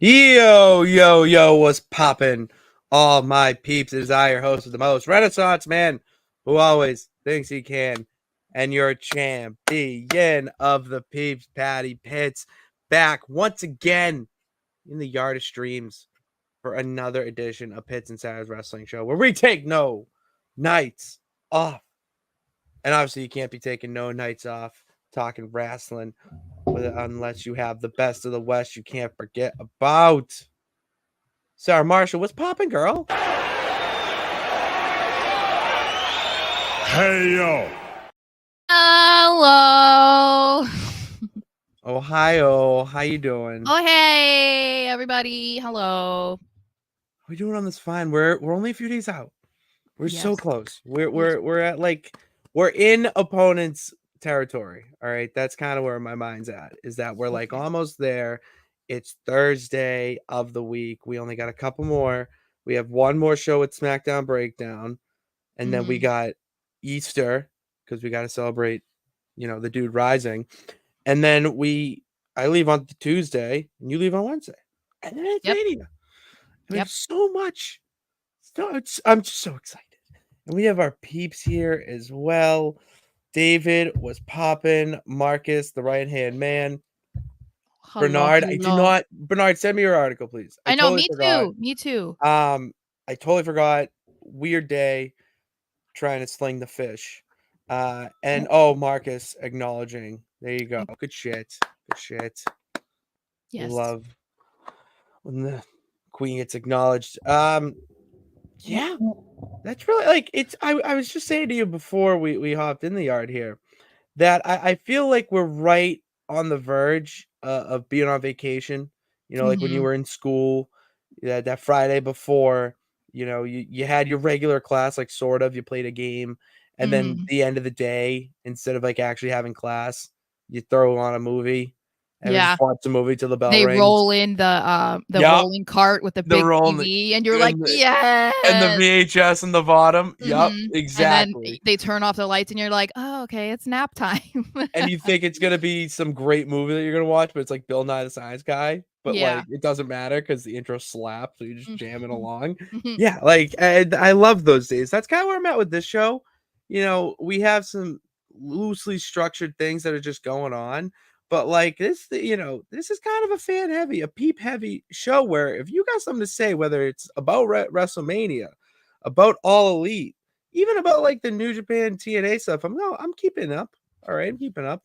Yo, what's poppin'? All my peeps, it is I, your host of the most Renaissance man, who always thinks he can, and your champion of the peeps, Patty Pitts, back once again in the yard of streams for another edition of Pitts and Saras Wrestling Show, where we take no nights off. And obviously, you can't be taking no nights off talking wrestling unless you have the best of the West you can't forget about. Sarah Marshall, what's popping, girl? Hey, yo. Hello. Ohio, how you doing? Oh, hey, everybody. Hello. We're doing on this fine. We're only a few days out. We're so close. We're at we're in opponents' territory. All right, that's kind of where my mind's at. Is that we're like almost there. It's Thursday of the week. We only got a couple more. We have one more show at SmackDown Breakdown, and then we got Easter because we got to celebrate, the dude rising, and then I leave on Tuesday and you leave on Wednesday, and then it's Mania. I mean, so much. I'm just so excited. And we have our peeps here as well. David was popping. Marcus, the right-hand man. Hello, Bernard, hello. Bernard, send me your article, please. I know, totally forgot. Me too. I totally forgot. Weird day trying to sling the fish. And Marcus acknowledging. There you go. Good shit. Yes. We love when the queen gets acknowledged. Yeah, that's really I was just saying to you before we hopped in the yard here that I feel like we're right on the verge of being on vacation. Like when you were in school, that Friday before, you had your regular class, like sort of, you played a game, and then the end of the day, instead of like actually having class, you throw on a movie. And just watch the movie till the bell rings. They roll in the rolling cart with the big TV, and you're like, yes! And the VHS in the bottom. Yup, exactly. And then they turn off the lights, and you're like, oh, okay, it's nap time. And you think it's going to be some great movie that you're going to watch, but it's like Bill Nye the Science Guy. But like, it doesn't matter because the intro slaps, so you're just jamming along. Yeah, I love those days. That's kind of where I'm at with this show. We have some loosely structured things that are just going on. But like this, this is kind of a fan heavy, a peep heavy show where if you got something to say, whether it's about WrestleMania, about All Elite, even about like the New Japan TNA stuff, I'm keeping up. All right, I'm keeping up.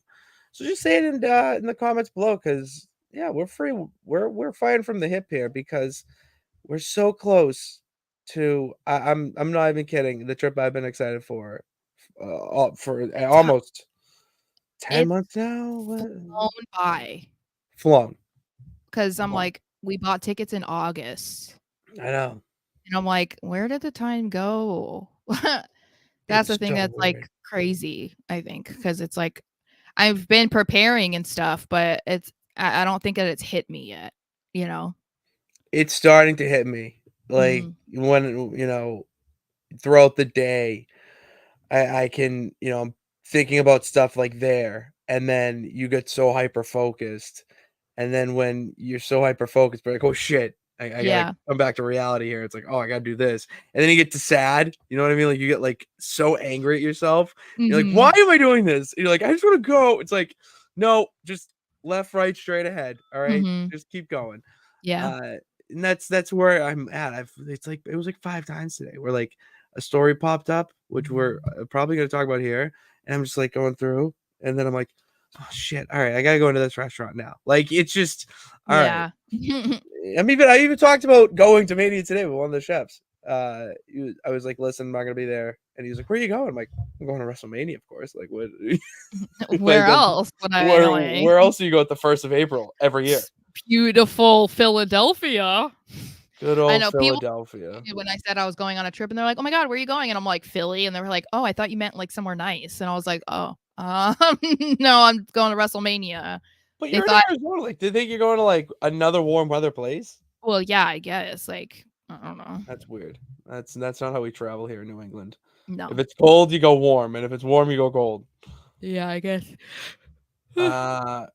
So just say it in the comments below, because we're free. We're fighting from the hip here because we're so close to. I'm not even kidding. The trip I've been excited for almost 10 months now. Flown by. Flown. Because I'm like, we bought tickets in August. I know. And I'm like, where did the time go? That's the thing that's weird. Like crazy, I think, because it's like I've been preparing and stuff, but I don't think that it's hit me yet, It's starting to hit me. Like when, throughout the day, I can, I'm thinking about stuff like there, and then you get so hyper focused, and then when you're so hyper focused, but like, oh shit, I gotta come back to reality here. It's like, oh, I gotta do this, and then you get to sad. You know what I mean? Like you get like so angry at yourself. You're like, why am I doing this? And you're like, I just want to go. It's like, no, just left, right, straight ahead. All right, just keep going. Yeah, and that's where I'm at. It was like 5 times today where like a story popped up, which we're probably going to talk about here. And I'm just like going through, and then I'm like, oh shit. All right. I got to go into this restaurant now. Like, it's just, all right. I even talked about going to Mania today with one of the chefs. I was like, listen, I'm not going to be there. And he was like, where are you going? I'm like, I'm going to WrestleMania, of course. Like, what? Where else? Where else do you go at the 1st of April every year? Beautiful Philadelphia. Good old Philadelphia. When I said I was going on a trip, and they're like, oh my God, where are you going? And I'm like, Philly. And they were like, oh, I thought you meant like somewhere nice. And I was like, oh, no, I'm going to WrestleMania. But you're in Arizona. Like, did they think you're going to like another warm weather place? Well, yeah, I guess. Like, I don't know. That's weird. That's not how we travel here in New England. No. If it's cold, you go warm, and if it's warm, you go cold. Yeah, I guess. All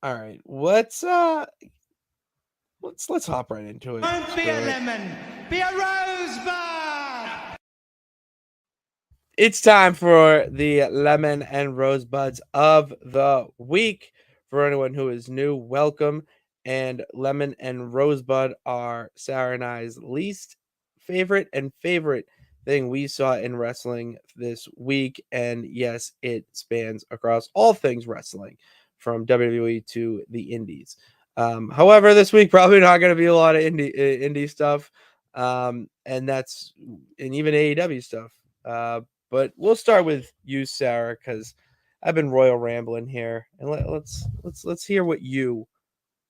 right. What's let's hop right into it. Don't be a lemon, be a rosebud. It's time for the lemon and rosebuds of the week. For anyone who is new, welcome. And lemon and rosebud are Sara and I's least favorite and favorite thing we saw in wrestling this week. And yes, it spans across all things wrestling, from WWE to the indies. However, this week probably not going to be a lot of indie stuff, and even AEW stuff. But we'll start with you, Sara, because I've been royal rambling here, and let's hear what you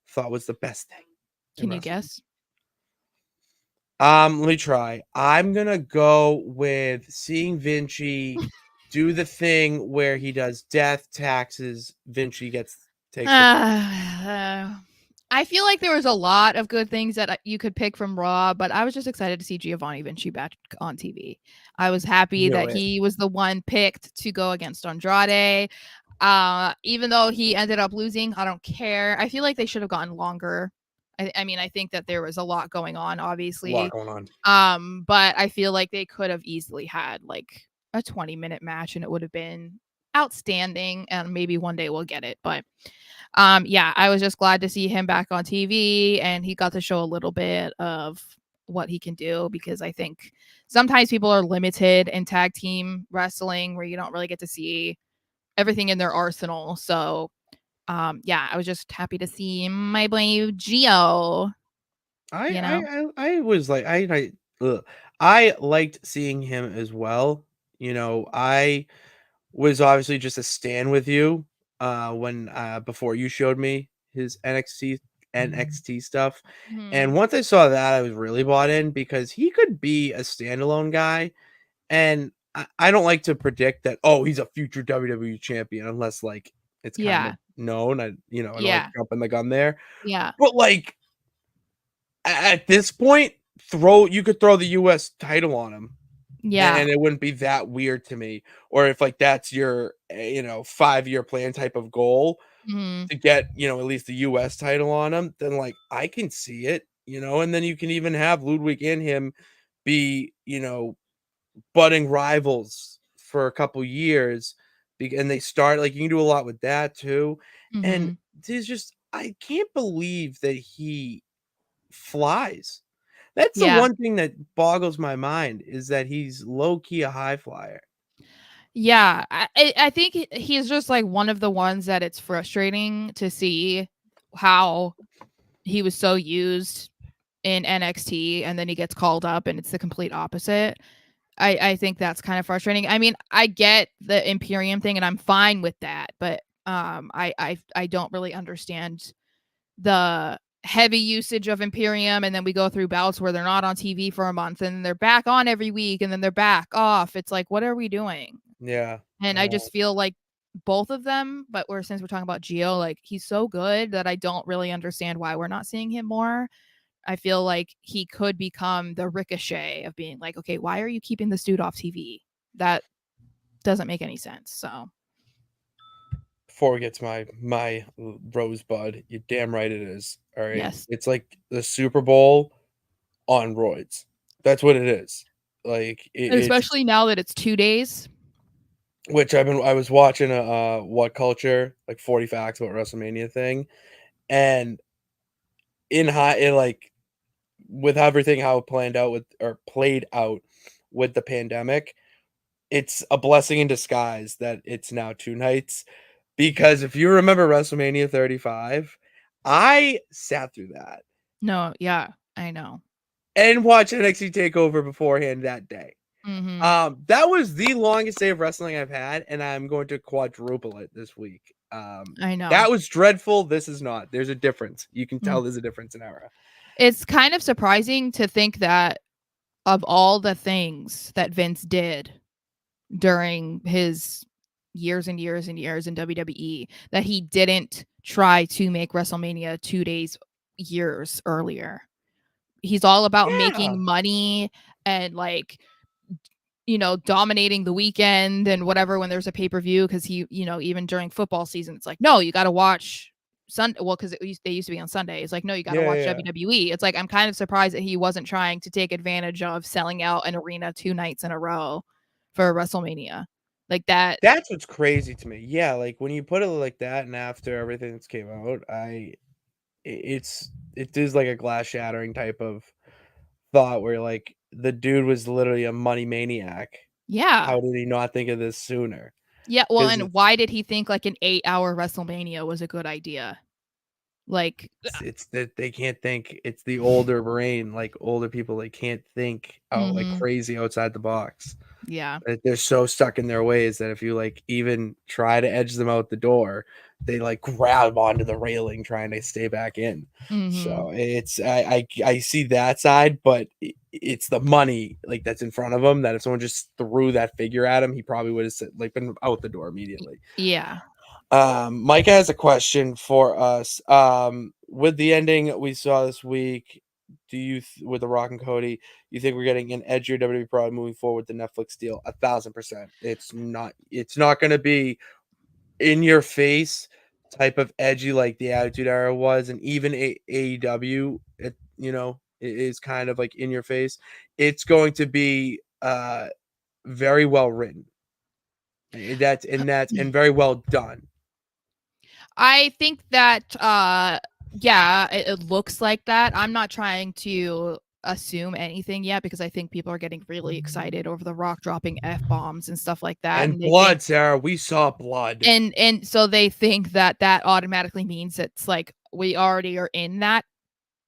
thought was the best thing. Can you guess? Let me try. I'm gonna go with seeing Vinci do the thing where he does death, taxes. Vinci takes. I feel like there was a lot of good things that you could pick from Raw, but I was just excited to see Giovanni Vinci back on TV. I was happy that he was the one picked to go against Andrade. Even though he ended up losing, I don't care. I feel like they should have gotten longer. I mean, I think that there was a lot going on, obviously. But I feel like they could have easily had like a 20-minute match and it would have been outstanding, and maybe one day we'll get it. But yeah, I was just glad to see him back on TV, and he got to show a little bit of what he can do, because I think sometimes people are limited in tag team wrestling where you don't really get to see everything in their arsenal. So yeah, I was just happy to see my boy Gio. I was like, I liked seeing him as well. I was obviously just a stan with you when before you showed me his NXT stuff. And once I saw that, I was really bought in, because he could be a standalone guy. And I don't like to predict that, he's a future WWE champion, unless like it's kind of known. I don't like jumping the gun there. Yeah. But like at this point, you could throw the US title on him. Yeah. And it wouldn't be that weird to me. Or if like that's your 5-year plan type of goal to get, at least the US title on him, then like I can see it, and then you can even have Ludwig and him be, budding rivals for a couple years, and they start like, you can do a lot with that too. And there's just, I can't believe that he flies. That's the one thing that boggles my mind, is that he's low-key a high flyer. Yeah, I think he's just like one of the ones that it's frustrating to see how he was so used in NXT and then he gets called up and it's the complete opposite. I think that's kind of frustrating. I mean, I get the Imperium thing and I'm fine with that, but I don't really understand the heavy usage of Imperium, and then we go through bouts where they're not on TV for a month and they're back on every week and then they're back off. It's like, what are we doing? Yeah. And I just feel like both of them, but since we're talking about Gio, like he's so good that I don't really understand why we're not seeing him more. I feel like he could become the Ricochet of being like, okay, why are you keeping this dude off TV? That doesn't make any sense. So before we get to my rosebud, you're damn right it is. All right. Yes. It's like the Super Bowl on roids. That's what it is. Like especially now that it's 2 days. Which I was watching a What Culture, like 40 Facts About WrestleMania thing, and like with everything how it played out with the pandemic, it's a blessing in disguise that it's now 2 nights, because if you remember WrestleMania 35, I sat through that. No, yeah, I know. And watched NXT TakeOver beforehand that day. That was the longest day of wrestling I've had, and I'm going to quadruple it this week. I know. That was dreadful. This is not. There's a difference. You can tell there's a difference in era. It's kind of surprising to think that of all the things that Vince did during his years and years and years in WWE, that he didn't try to make WrestleMania 2 days years earlier. He's all about making money and like, dominating the weekend and whatever when there's a pay-per-view, because he, even during football season, it's like, no, you got to watch Sunday. Well, because they used to be on Sunday. It's like, no, you got to Yeah, watch yeah. WWE. It's like, I'm kind of surprised that he wasn't trying to take advantage of selling out an arena 2 nights in a row for WrestleMania. Like that. That's what's crazy to me. Yeah, like when you put it like that, and after everything that's came out, it is like a glass shattering type of thought where like the dude was literally a money maniac. Yeah. How did he not think of this sooner? Yeah. Well, 'Cause and why did he think like an 8-hour WrestleMania was a good idea? Like, it's that they can't think. It's the older brain, like older people, they can't think out like crazy outside the box. yeah. They're so stuck in their ways that if you like even try to edge them out the door, they like grab onto the railing trying to stay back in. So it's I see that side, but it's the money like that's in front of him that if someone just threw that figure at him, he probably would have like been out the door immediately. Yeah. Mike has a question for us. With the ending we saw this week, do you with the Rock and Cody, you think we're getting an edgier WWE product moving forward with the Netflix deal? 1,000%. It's not going to be in your face type of edgy like the Attitude Era was, and even AEW, it is kind of like in your face. It's going to be very well written. That's and very well done. I think that yeah, it looks like that. I'm not trying to assume anything yet because I think people are getting really excited over the Rock dropping F-bombs and stuff like that, And and they blood, think Sarah, we saw blood. and so they think that automatically means it's like we already are in that.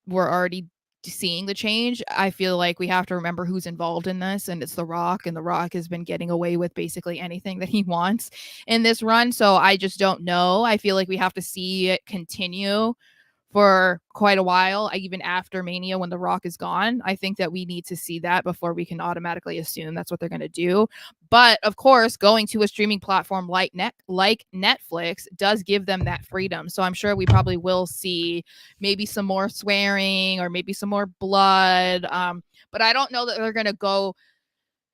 We're already seeing the change. I feel like we have to remember who's involved in this, and it's The Rock, and The Rock has been getting away with basically anything that he wants in this run. So I just don't know. I feel like we have to see it continue for quite a while, even after Mania when The Rock is gone. I think that we need to see that before we can automatically assume that's what they're going to do. But of course, going to a streaming platform like Netflix does give them that freedom. So I'm sure we probably will see maybe some more swearing or maybe some more blood. But I don't know that they're going to go.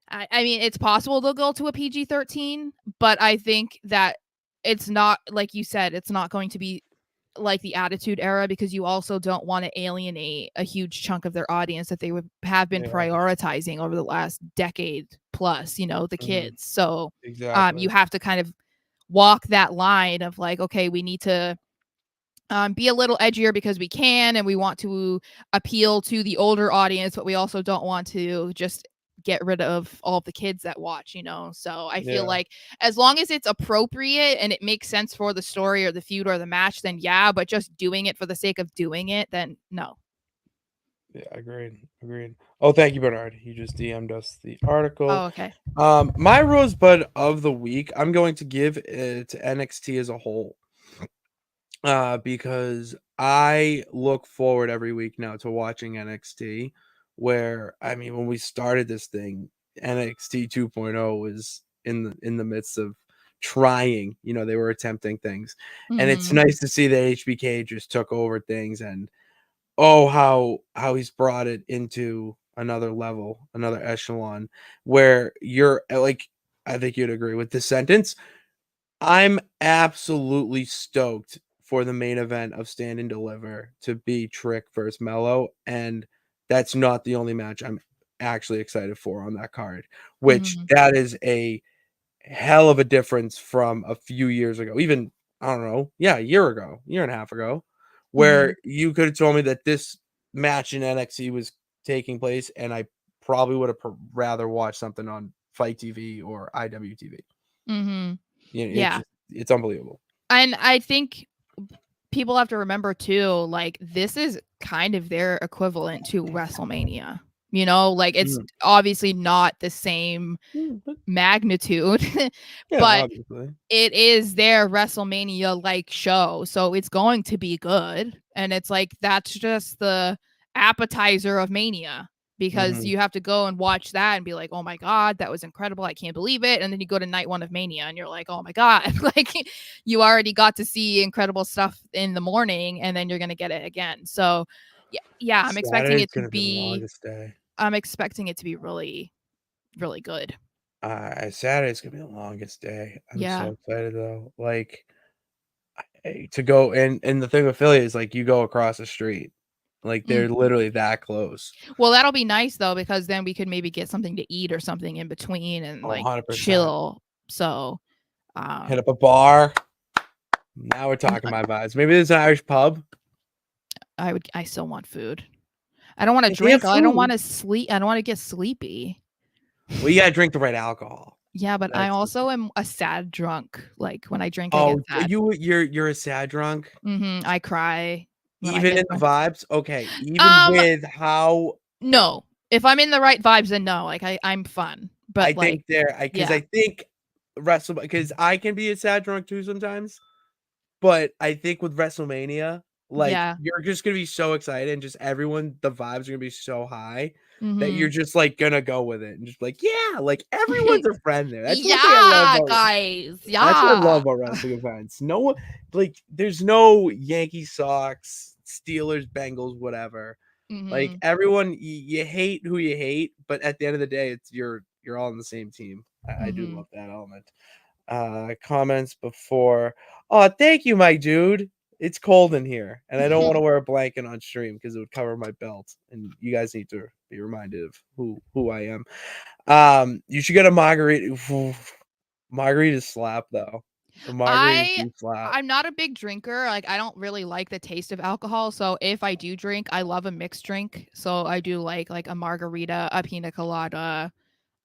I mean, it's possible they'll go to a PG-13, but I think that it's not, like you said, it's not going to be like the Attitude Era, because you also don't want to alienate a huge chunk of their audience that they would have been prioritizing over the last decade plus, the kids. So Exactly. you have to kind of walk that line of like, okay, we need to be a little edgier because we can, and we want to appeal to the older audience, but we also don't want to just get rid of all of the kids that watch. So I feel like as long as it's appropriate and it makes sense for the story or the feud or the match, then yeah, but just doing it for the sake of doing it, then no. Yeah, agreed. Oh, thank you, Bernard. He just DM'd us the article. Oh, okay. My Rosebud of the week, I'm going to give it to NXT as a whole. Because I look forward every week now to watching NXT, where I mean, when we started this thing, NXT 2.0 was in the midst of trying, they were attempting things. And it's nice to see that HBK just took over things, and oh, how he's brought it into another level, another echelon, where you're like, I think you'd agree with this sentence. I'm absolutely stoked for the main event of Stand and Deliver to be Trick versus Mello, and that's not the only match I'm actually excited for on that card, which that is a hell of a difference from a few years ago. Even, I don't know, a year and a half ago, where you could have told me that this match in NXT was taking place, and I probably would have rather watched something on Fight TV or IWTV. Yeah. It's unbelievable. And I think people have to remember too, like this is kind of their equivalent to WrestleMania. Like it's obviously not the same magnitude, but obviously. it is their WrestleMania like show. So it's going to be good. And it's like that's just the appetizer of Mania, because you have to go and watch that and be like, oh my God, that was incredible. I can't believe it. And then you go to night one of Mania and you're like, oh my God, like you already got to see incredible stuff in the morning, and then you're going to get it again. So yeah, I'm expecting it to be the longest day. I'm expecting it to be really, really good. Saturday's gonna be the longest day. I'm so excited though. Like, to go. And the thing with Philly is like you go across the street, like they're literally that close. Well, that'll be nice though, because then we could maybe get something to eat or something in between and like 100%. chill. So hit up a bar. Now we're talking my vibes. Maybe there's an Irish pub. I still want food. I don't want to drink. I don't want to sleep. I don't want to get sleepy. Well, you gotta drink the right alcohol. Yeah, but I also am a sad drunk. Like when I drink, oh, I get sad. You're a sad drunk. I cry. Even in the vibes, okay. Even with how no, if I'm in the right vibes, then no. Like I'm fun. But I think I think because I can be a sad drunk too sometimes. But I think with WrestleMania, like you're just gonna be so excited and just everyone, the vibes are gonna be so high that you're just like gonna go with it and just like, yeah, like everyone's a friend there. That's one thing I love about, guys. Yeah. That's what I love about wrestling events. No one like there's no Yankee Sox, Steelers, Bengals, whatever. Like everyone you hate who you hate, but at the end of the day, it's you're all on the same team. I do love that element. Comments before. Oh, thank you, my dude. It's cold in here, and I don't want to wear a blanket on stream because it would cover my belt. And you guys need to be reminded of who I am. You should get a margarita. Margarita slap though. The margarita slap. I'm not a big drinker. Like I don't really like the taste of alcohol. So if I do drink, I love a mixed drink. So I do like a margarita, a pina colada,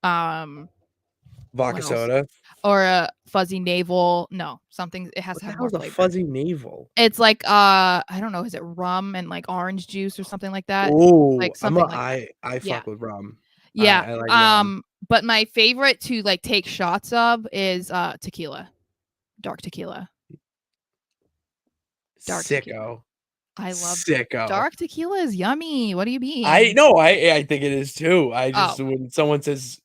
vodka soda, or a fuzzy navel. No, something it has to have more flavor. Fuzzy navel. It's like I don't know, is it rum and like orange juice or something like that? Oh, like something like that. I fuck with rum. Yeah. I like rum. But my favorite to like take shots of is tequila. Dark tequila. Sicko. Tequila. I love sicko. Dark tequila is yummy. What do you mean? I know. I think it is too. I just when someone says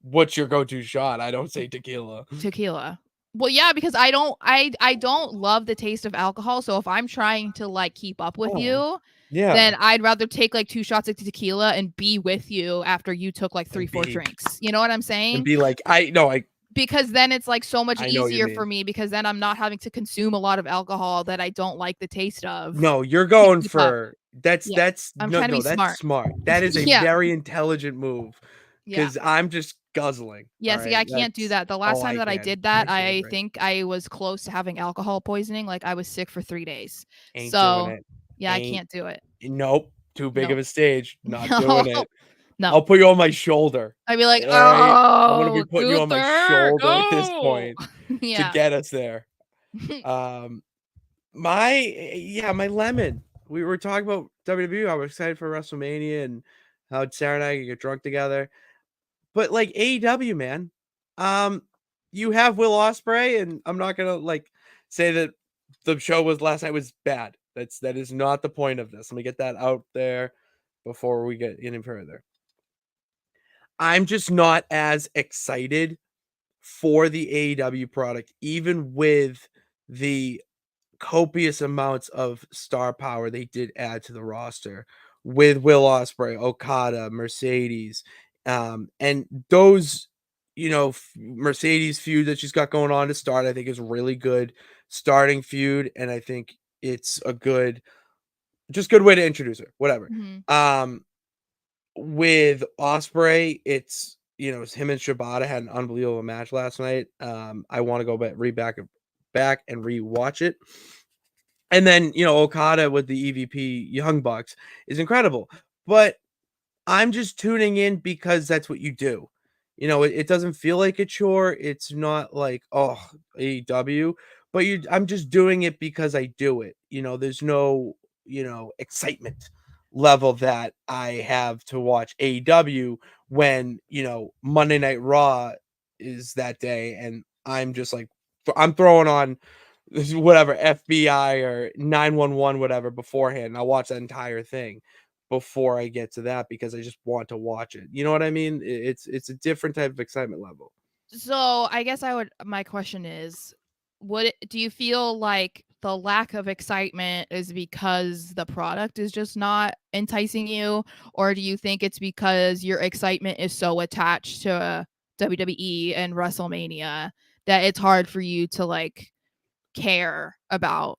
what's your go-to shot, I don't say tequila. Tequila. Well, yeah, because I don't love the taste of alcohol. So if I'm trying to like keep up with you, then I'd rather take like 2 shots of tequila and be with you after you took like 3-4 drinks. You know what I'm saying? And be like, because then it's like so much easier for me because then I'm not having to consume a lot of alcohol that I don't like the taste of. No, you're going for that's I'm trying to be smart. That is a very intelligent move because I'm just guzzling. Yeah, see, I can't do that. The last time that I did that, I think I was close to having alcohol poisoning. Like I was sick for 3 days. Ain't doing it. Yeah, I can't do it. Nope. Too big of a stage. Not doing it. No. I'll put you on my shoulder. I'd be like, I'm gonna be putting you on my shoulder at this point to get us there. My lemon. We were talking about WWE. I was excited for WrestleMania and how Sara and I could get drunk together. But like AEW, man, you have Will Ospreay, and I'm not gonna like say that the show last night was bad. That is not the point of this. Let me get that out there before we get any further. I'm just not as excited for the AEW product, even with the copious amounts of star power they did add to the roster with Will Ospreay, Okada, Mercedes, and those, Mercedes feud that she's got going on to start, I think is really good starting feud, and I think it's a good way to introduce her. Whatever. With Ospreay, it's him and Shibata had an unbelievable match last night. I want to go back and rewatch it. And then Okada with the EVP Young Bucks is incredible. But I'm just tuning in because that's what you do. It doesn't feel like a chore. It's not like AEW, but I'm just doing it because I do it. There's no excitement level that I have to watch AEW when Monday Night Raw is that day, and I'm just like I'm throwing on whatever FBI or 911 whatever beforehand, and I'll watch that entire thing before I get to that because I just want to watch it. You know what I mean? It's a different type of excitement level. So I guess my question is, do you feel like the lack of excitement is because the product is just not enticing you, or do you think it's because your excitement is so attached to WWE and WrestleMania that it's hard for you to like care about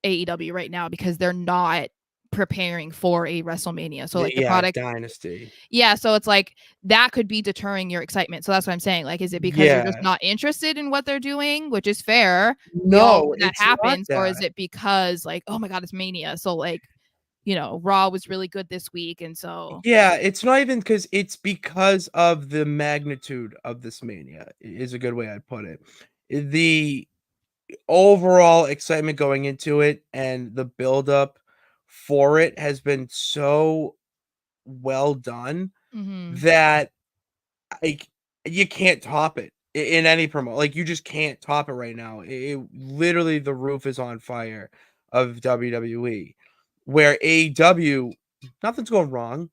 AEW right now because they're not preparing for a WrestleMania. So like the product Dynasty. Yeah, so it's like that could be deterring your excitement. So that's what I'm saying. Like, is it because you're just not interested in what they're doing, which is fair? No, That it's happens, not or that. is it because like, oh my god, it's Mania? So like, Raw was really good this week, and so Yeah, it's not even it's because of the magnitude of this Mania, is a good way I'd put it. The overall excitement going into it and the buildup for it has been so well done that like you can't top it in any promo. Like you just can't top it right now. Literally the roof is on fire of WWE. Where AEW, nothing's going wrong.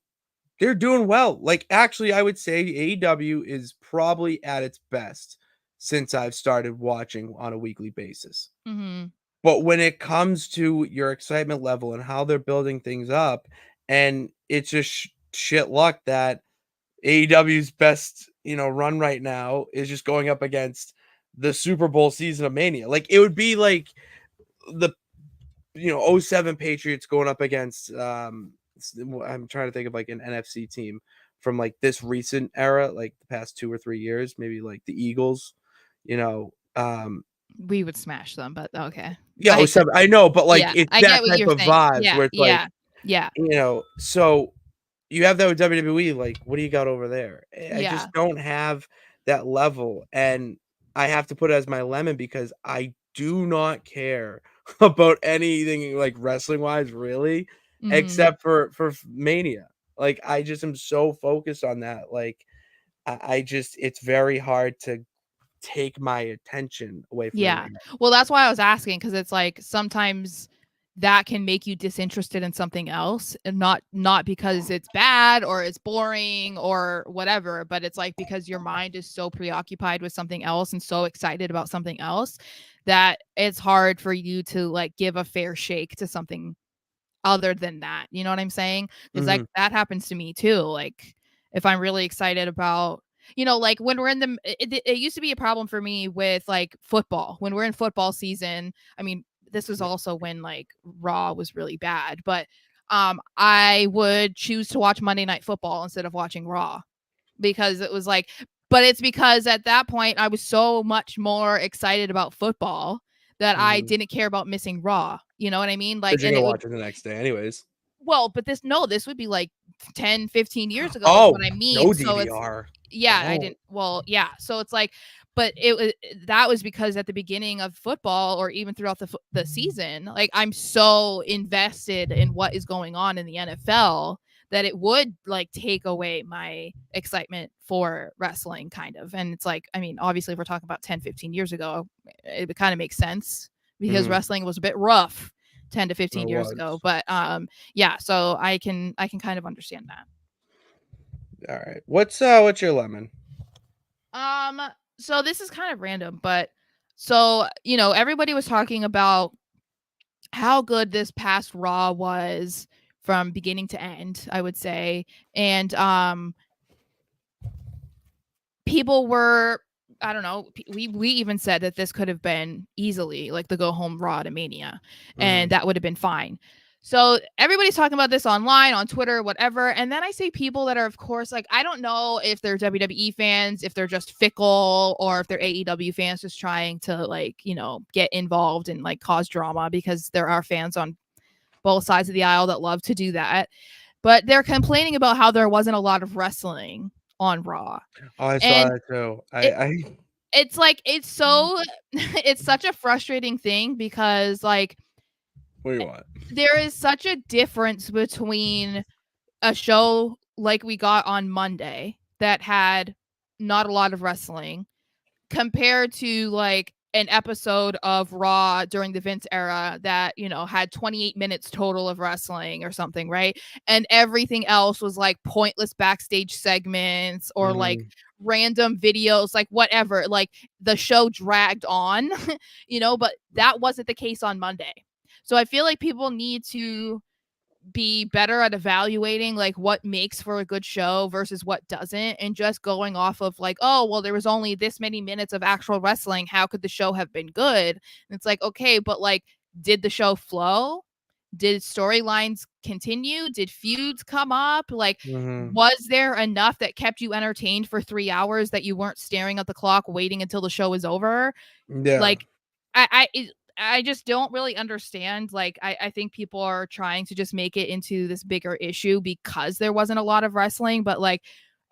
They're doing well. Like actually, I would say AEW is probably at its best since I've started watching on a weekly basis. But when it comes to your excitement level and how they're building things up, and it's just shit luck that AEW's best, run right now is just going up against the Super Bowl season of Mania. Like it would be like the '07 Patriots going up against I'm trying to think of like an NFC team from like this recent era, like the past 2 or 3 years, maybe like the Eagles, we would smash them, but okay. yeah, '07, I know, but like it's I that get what type you're of saying. vibes where it's like, Yeah. so you have that with WWE, like, what do you got over there? I Yeah. just don't have that level, and I have to put it as my lemon because I do not care about anything, like, wrestling-wise, really, except for Mania. Like, I just am so focused on that, like, I just it's very hard to take my attention away from it Yeah. right now. Well, that's why I was asking, because it's like sometimes that can make you disinterested in something else, and not because it's bad or it's boring or whatever, but it's like because your mind is so preoccupied with something else and so excited about something else that it's hard for you to like give a fair shake to something other than that. You know what I'm saying? Because like Mhm. that happens to me too. Like if I'm really excited about, like when we're in it used to be a problem for me with like football. When we're in football season, I mean, this was also when like Raw was really bad, but I would choose to watch Monday Night Football instead of watching Raw because it was like, but it's because at that point I was so much more excited about football that I Mhm. didn't care about missing Raw. You know what I mean? Like, 'Cause you're and it gonna would watch it the next day anyways. well, but this would be like 10, 15 years ago is what Oh, I mean. no So it's DVR. yeah, I Oh. didn't well, yeah. So it's like, but it was that was because at the beginning of football or even throughout the season, like I'm so invested in what is going on in the NFL that it would like take away my excitement for wrestling kind of. And it's like, I mean, obviously if we're talking about 10, 15 years ago, it kind of makes sense because Mhm. wrestling was a bit rough 10 to 15 It years ago. was. But yeah, so I can kind of understand that. Alright. What's your lemon? Um, so this is kind of random, but so, everybody was talking about how good this past Raw was from beginning to end, I would say. And people were I don't know, we even said that this could have been easily like the go home Raw to Mania, and Mhm. that would have been fine. So everybody's talking about this online, on Twitter, whatever. And then I see people that are, of course, like, I don't know if they're WWE fans, if they're just fickle, or if they're AEW fans just trying to like, get involved and like cause drama, because there are fans on both sides of the aisle that love to do that. But they're complaining about how there wasn't a lot of wrestling on Raw. Oh, I saw And that too. it I it's like it's so it's such a frustrating thing because like what do you want? there is such a difference between a show like we got on Monday that had not a lot of wrestling compared to like an episode of Raw during the Vince era that, had 28 minutes total of wrestling or something, right? And everything else was like pointless backstage segments or like Mhm. random videos, like whatever. Like the show dragged on, but that wasn't the case on Monday. So I feel like people need to be better at evaluating like what makes for a good show versus what doesn't, and just going off of like, oh well, there was only this many minutes of actual wrestling, how could the show have been good? And it's like, okay, but like, did the show flow? Did storylines continue? Did feuds come up? Like, was there enough that kept you entertained for 3 hours that you weren't staring at the clock waiting until the show was over? Yeah. Like, I just don't really understand. Like, I think people are trying to just make it into this bigger issue because there wasn't a lot of wrestling. But like,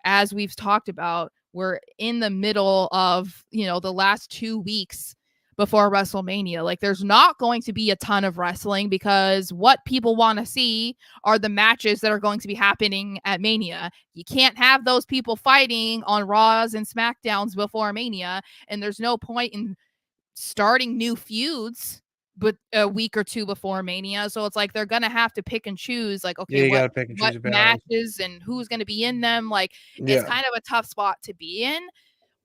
as we've talked about, we're in the middle of, you know, the last 2 weeks before WrestleMania. Like, there's not going to be a ton of wrestling because what people want to see are the matches that are going to be happening at Mania. You can't have those people fighting on Raws and SmackDowns before Mania, and there's no point in starting new feuds but a week or two before Mania. So it's like they're gonna have to pick and choose, like, okay, you gotta pick and choose your battles. matches and who's gonna be in them. Like, it's Yeah. kind of a tough spot to be in.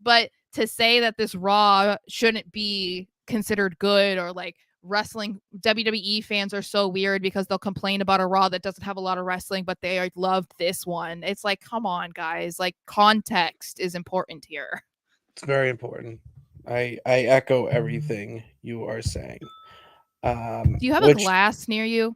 But to say that this Raw shouldn't be considered good, or like wrestling, WWE fans are so weird because they'll complain about a Raw that doesn't have a lot of wrestling, but they loved this one. It's like, come on, guys. Like, context is important here. It's very important. I echo everything you are saying. Do you have a glass near you?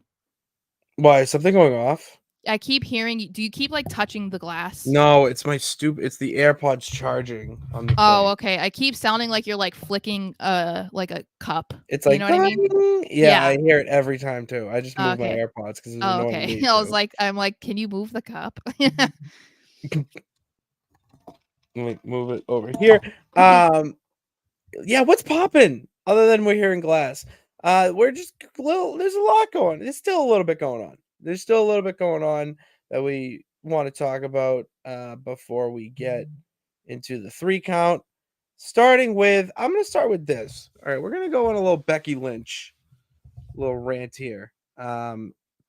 Why? Is something going off? I keep hearing you. Do you keep like touching the glass? No, it's my it's the AirPods charging on the Oh, thing. okay. I keep sounding like you're like flicking like a cup. It's like, you know what I mean? Yeah, I hear it every time too. I just move my Okay. AirPods because it's Oh, annoying okay. me. I was like, I'm like, can you move the cup? Let me move it over here. Yeah, what's popping other than we're hearing glass? We're just there's a lot going. There's still a little bit going on. There's still a little bit going on that we want to talk about before we get into the 3 count. Starting with, I'm going to start with this. All right, we're going to go on a little Becky Lynch little rant here.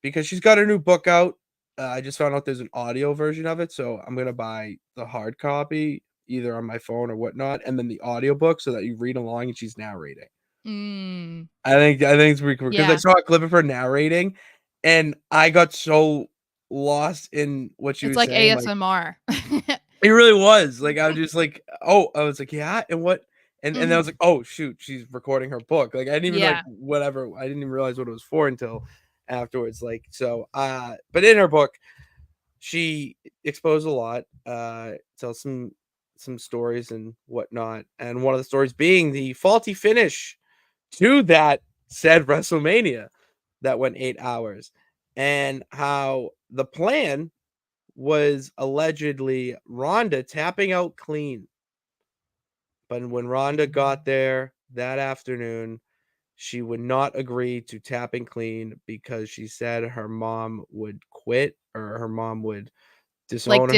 Because she's got her new book out. I just found out there's an audio version of it, so I'm going to buy the hard copy either on my phone or whatnot, and then the audiobook so that you read along and she's narrating. I think it's pretty cool because I saw a clip of her narrating, and I got so lost in what she was like saying. ASMR. It really was. Like, I was just like, oh, I was like, yeah, and what? And then I was like, oh shoot, she's recording her book. Like, I didn't even like whatever. I didn't even realize what it was for until afterwards. Like, so but in her book, she exposed a lot, tells some stories and whatnot. And one of the stories being the faulty finish to that said WrestleMania that went 8 hours, and how the plan was allegedly Ronda tapping out clean. But when Ronda got there that afternoon, she would not agree to tapping clean because she said her mom would quit or her mom would disown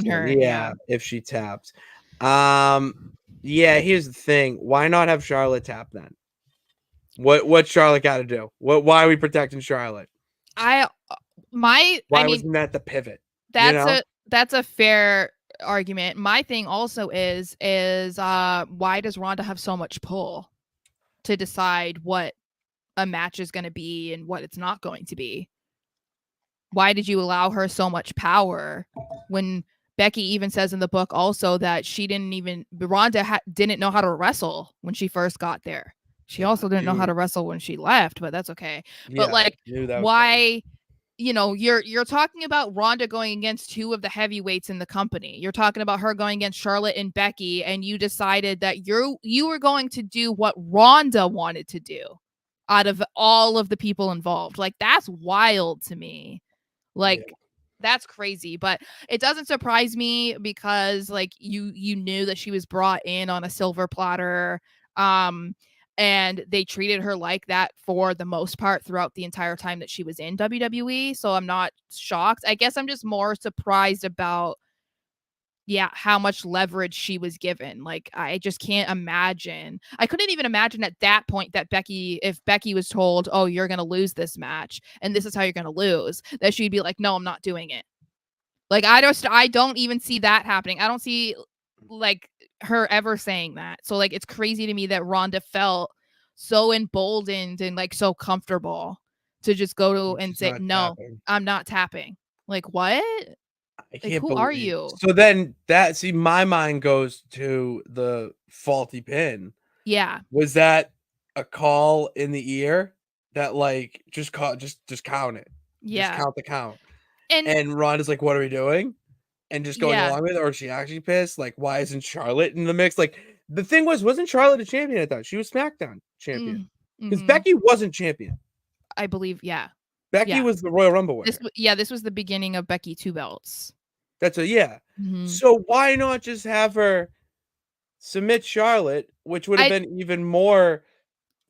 her. Yeah, if she tapped. Yeah, here's the thing. Why not have Charlotte tap then? What Charlotte got to do? Why are we protecting Charlotte? Why wasn't that the pivot? That's a fair argument. My thing also is why does Ronda have so much pull to decide what a match is going to be and what it's not going to be? Why did you allow her so much power when Becky even says in the book also that Ronda didn't know how to wrestle when she first got there. She also didn't know how to wrestle when she left, but that's okay. But like, why? You know, you're talking about Ronda going against 2 of the heavyweights in the company. You're talking about her going against Charlotte and Becky, and you decided that you were going to do what Ronda wanted to do out of all of the people involved. Like, that's wild to me. Like, that's crazy. But it doesn't surprise me because like you knew that she was brought in on a silver platter. And they treated her like that for the most part throughout the entire time that she was in WWE. So I'm not shocked. I guess I'm just more surprised about, how much leverage she was given. Like, I just can't imagine. I couldn't even imagine at that point that if Becky was told, oh, you're going to lose this match and this is how you're going to lose, that she'd be like, no, I'm not doing it. Like, I don't even see that happening. I don't see like her ever saying that. So like, it's crazy to me that Ronda felt so emboldened and like so comfortable to just go to and She's say, not no, tapping. I'm not tapping. Like, what? I Like, can't who are believe. you? So then my mind goes to the faulty pin. Yeah. Was that a call in the ear that like just count it, just Yeah. count the count, And and Ronda's like, "What are we doing?" And just going yeah. along with it, or is she actually pissed? Like, why isn't Charlotte in the mix? Like, the thing wasn't Charlotte a champion at that? She was SmackDown champion because Mm-hmm. Becky wasn't champion. I believe, yeah. Becky Yeah. was the Royal Rumble winner. This was the beginning of Becky 2 belts. That's yeah. Mm-hmm. So why not just have her submit Charlotte, which would have been even more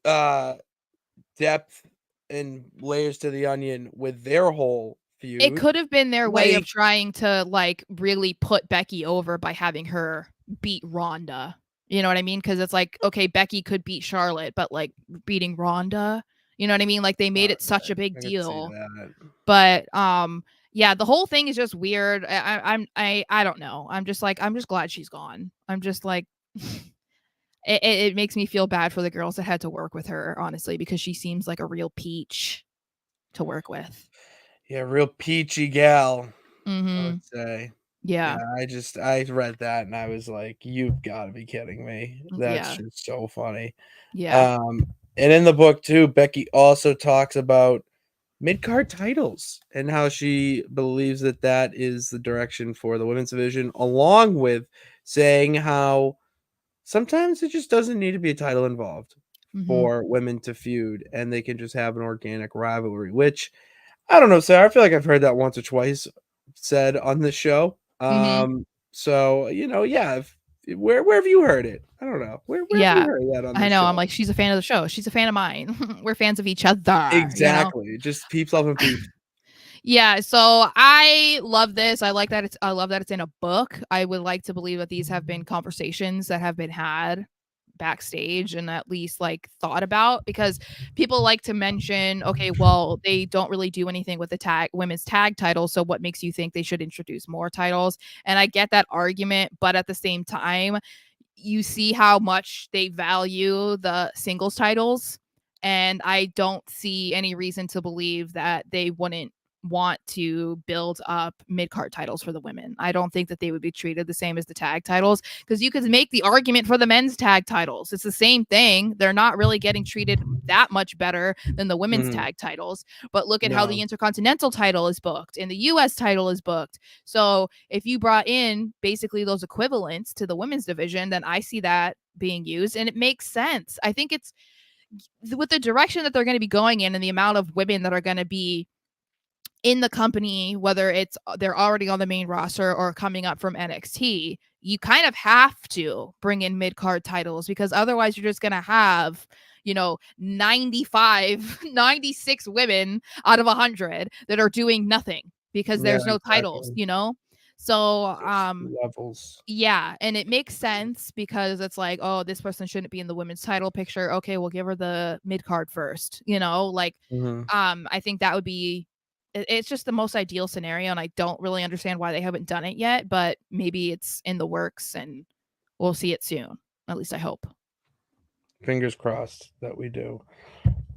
depth and layers to the onion with their whole feud. It could have been their way of Like, trying to, like, really put Becky over by having her beat Ronda. You know what I mean? Because it's like, okay, Becky could beat Charlotte, but, like, beating Ronda, you know what I mean? Like, they made it such a big I could see deal. that. But, yeah, the whole thing is just weird. I don't know. I'm just glad she's gone. I'm just like, it makes me feel bad for the girls that had to work with her, honestly, because she seems like a real peach to work with. Yeah, real peachy gal, I Mm-hmm. would say. Yeah. I read that and I was like, "You've got to be kidding me." That's Yeah. just so funny. Yeah. And in the book too, Becky also talks about mid-card titles and how she believes that is the direction for the women's division, along with saying how sometimes it just doesn't need to be a title involved Mm-hmm. for women to feud, and they can just have an organic rivalry, which I don't know, Sarah. I feel like I've heard that once or twice said on this show. Mm-hmm. So yeah. Where have you heard it? I don't know. Where have you Yeah. heard that on I this know. I'm show? like, she's a fan of the show. She's a fan of mine. We're fans of each other, you know? Exactly. Just peeps loving peeps. Yeah, so I love this. I love that it's in a book. I would like to believe that these have been conversations that have been had backstage and at least like thought about, because people like to mention, okay, well, they don't really do anything with the women's tag titles, so what makes you think they should introduce more titles? And I get that argument, but at the same time, you see how much they value the singles titles, and I don't see any reason to believe that they wouldn't want to build up mid-card titles for the women. I don't think that they would be treated the same as the tag titles, because you could make the argument for the men's tag titles. It's the same thing. They're not really getting treated that much better than the women's tag titles, but look at how the Intercontinental title is booked and the US title is booked. So if you brought in basically those equivalents to the women's division, then I see that being used and it makes sense. I think it's with the direction that they're going to be going in and the amount of women that are going to be in the company, whether it's they're already on the main roster or coming up from NXT, you kind of have to bring in mid-card titles, because otherwise you're just going to have, 95, 96 women out of 100 that are doing nothing because there's no titles, So, levels. yeah, and it makes sense because it's like, oh, this person shouldn't be in the women's title picture. Okay, we'll give her the mid-card first, I think that would be it's just the most ideal scenario, and I don't really understand why they haven't done it yet, but maybe it's in the works and we'll see it soon. At least I hope. Fingers crossed that we do.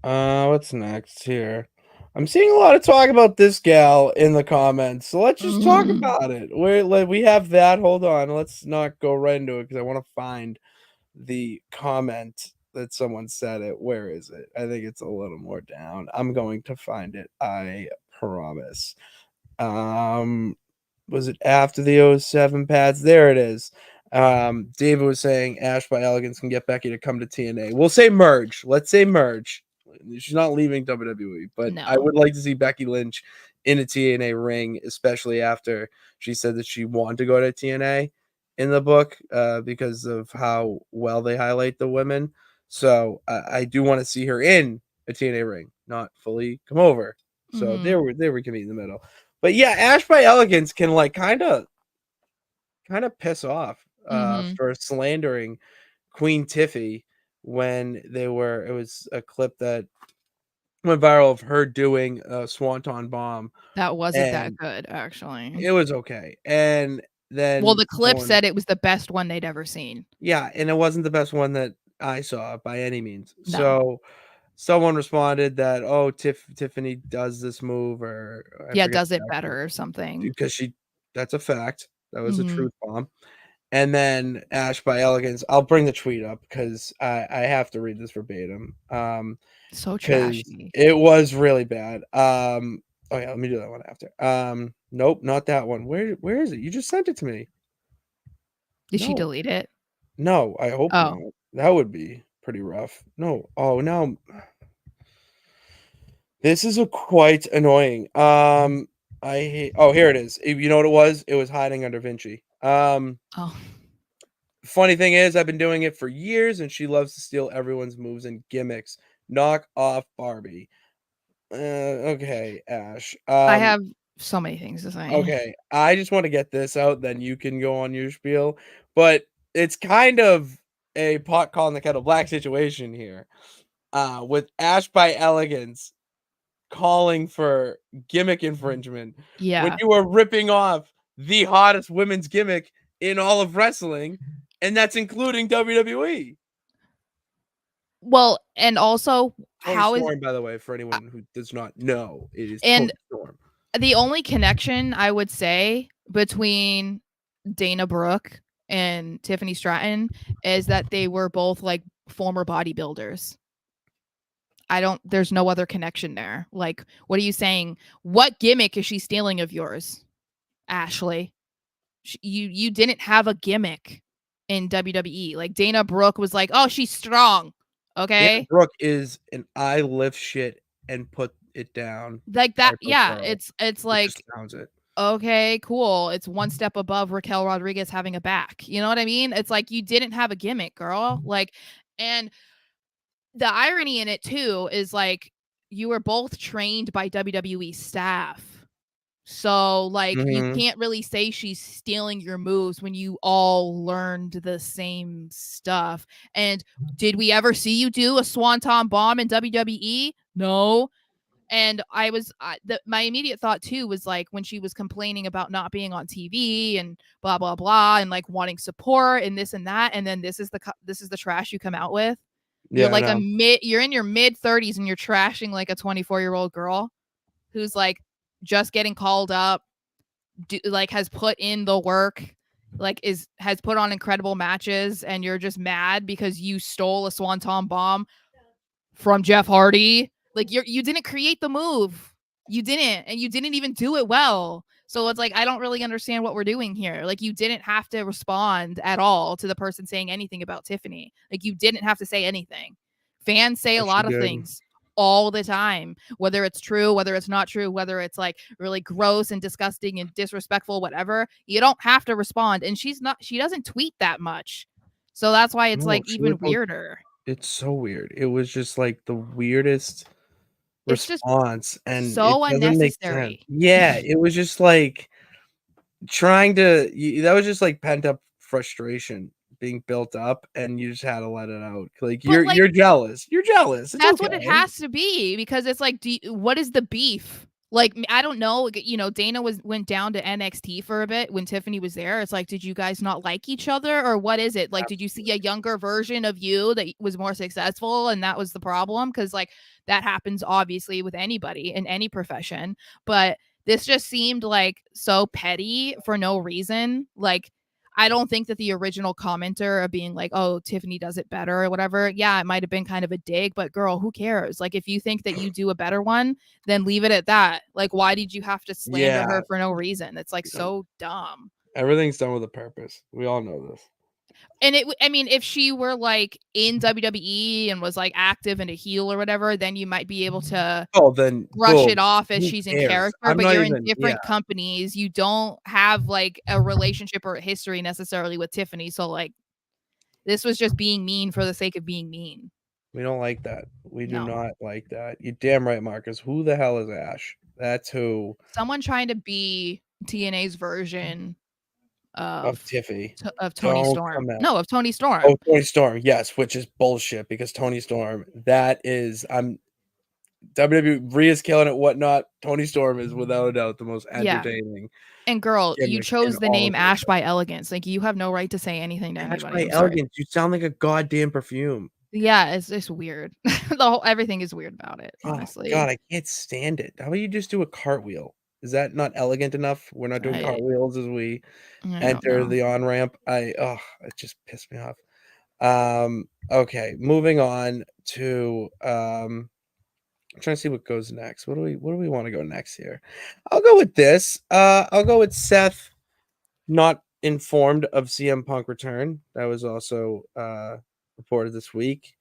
What's next here? I'm seeing a lot of talk about this gal in the comments, so let's just talk about it. We have that. Hold on, let's not go right into it because I want to find the comment that someone said it. Where is it? I think it's a little more down. I'm going to find it. I promise. Was it after the 07 pads? There it is. David was saying Ash by Elegance can get Becky to come to TNA. We'll say merge. Let's say merge. She's not leaving WWE, but I would like to see Becky Lynch in a TNA ring, especially after she said that she wanted to go to TNA in the book because of how well they highlight the women. So I do want to see her in a TNA ring, not fully come over. So there we can meet in the middle. But yeah, Ash by Elegance can like kind of piss off for slandering Queen Tiffy when it was a clip that went viral of her doing a Swanton bomb. That wasn't that good, actually. It was okay. And then Well, the clip said it was the best one they'd ever seen. Yeah, and it wasn't the best one that I saw by any means. No. So someone responded that, oh, Tiffany does this move, or I forget does it exactly, better or something. because that's a fact. That was a truth bomb. And then Ash by Elegance. I'll bring the tweet up because I have to read this verbatim. So Because trashy. it was really bad. Oh yeah, let me do that one after. Nope, not that one. Where is it? You just sent it to me. Did she No, delete it? no, I hope Oh. not. That would be pretty rough. No. Oh, now this is quite annoying. I hate. Oh, here it is. You know what it was? It was hiding under Vinci. Oh. Funny thing is, I've been doing it for years, and she loves to steal everyone's moves and gimmicks. Knock off Barbie. Okay, Ash. I have so many things to say. Okay, I just want to get this out, then you can go on your spiel. But it's kind of a pot calling the kettle black situation here. With Ash by Elegance calling for gimmick infringement when Yeah. you are ripping off the hottest women's gimmick in all of wrestling, and that's including WWE. Well, and also Tony how is Storm, by the way, for anyone who does not know, it is and Tony Storm. the only connection I would say between Dana Brooke and Tiffany Stratton is that they were both like former bodybuilders. There's no other connection there. Like, what are you saying? What gimmick is she stealing of yours, Ashley? You didn't have a gimmick in WWE. Like, Dana Brooke was like, oh, she's strong. Dana Okay. Brooke is an I lift shit and put it down Like that. type of Yeah. girl. It's It like, just sounds it. okay, cool. It's one step above Raquel Rodriguez having a back. You know what I mean? It's like you didn't have a gimmick, girl. Like, and the irony in it too is like you were both trained by WWE staff. So like you can't really say she's stealing your moves when you all learned the same stuff. And did we ever see you do a swanton bomb in WWE? No. And my immediate thought too was like when she was complaining about not being on TV and blah blah blah and like wanting support and this and that, and then this is the trash you come out with. You're Yeah, I like know. you're in your mid 30s and you're trashing like a 24-year-old girl who's like just getting called up, like has put in the work, like has put on incredible matches, and you're just mad because you stole a swanton bomb from Jeff Hardy. Like you didn't create the move. You didn't, and you didn't even do it well. So it's like I don't really understand what we're doing here. Like you didn't have to respond at all to the person saying anything about Tiffany. Like you didn't have to say anything. Fans say a She lot of did. things all the time, whether it's true, whether it's not true, whether it's like really gross and disgusting and disrespectful, whatever. You don't have to respond. And she doesn't tweet that much. So that's why it's No, like she even would post. weirder. It's so weird. It was just like the weirdest It's just response, and it so doesn't make sense. unnecessary. Yeah, it was just like that was just like pent up frustration being built up, and you just had to let it out. Like But like you're jealous. You're jealous. It's that's what it okay. has to be because it's like, what is the beef? Like I don't know. You know, Dana went down to NXT for a bit when Tiffany was there. It's like, did you guys not like each other, or what is it? Like, did you see a younger version of you that was more successful, and that was the problem? Because like that happens obviously with anybody in any profession, but this just seemed like so petty for no reason. Like I don't think that the original commenter of being like, oh, Tiffany does it better or whatever. Yeah, it might have been kind of a dig, but girl, who cares? Like, if you think that you do a better one, then leave it at that. Like, why did you have to slander Yeah, her for no reason? It's like so dumb. everything's done with a purpose. We all know this. And I mean, if she were like in WWE and was like active and a heel or whatever, then you might be able to Oh, then brush it off as who she's in cares? character, I'm but not you're in even. Yeah, different companies. You don't have like a relationship or a history necessarily with Tiffany. So like this was just being mean for the sake of being mean. we don't like that. We do No. not like that. You damn right, Marcus. Who the hell is Ash? That's who. Someone trying to be TNA's version Of of Tiffy. Tony Don't Storm. come at. No, of Tony Oh, Storm. Tony Storm, yes, which is bullshit because Tony Storm, that is, WWE Rhea is killing it, whatnot. Tony Storm is without a doubt the most Yeah. entertaining And girl, you gimmick in chose the all of name Ash wrestling. by Elegance. Like you have no right to say anything to Ash anybody. by I'm sorry. Elegance, you sound like a goddamn perfume. Yeah, it's just weird. Everything is weird about it, honestly. Oh god, I can't stand it. How about you just do a cartwheel? Is that not elegant enough? We're not doing I cartwheels as we don't enter know. the on-ramp. It just pissed me off. Okay, moving on to I'm trying to see what goes next. What do we want to go next here? I'll go with this. I'll go with Seth not informed of CM Punk return. That was also reported this week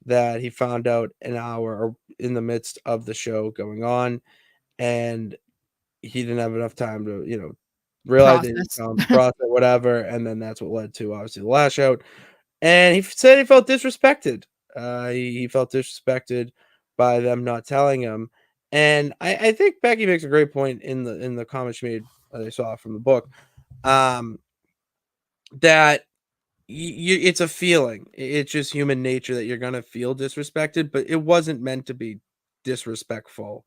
that he found out an hour or in the midst of the show going on, and he didn't have enough time to, realize they didn't Process. come, process whatever, and then that's what led to obviously the lash out. And he said he felt disrespected. He felt disrespected by them not telling him. And I think Becky makes a great point in the comment she made that I saw from the book. That it's a feeling. It's just human nature that you're gonna feel disrespected, but it wasn't meant to be disrespectful.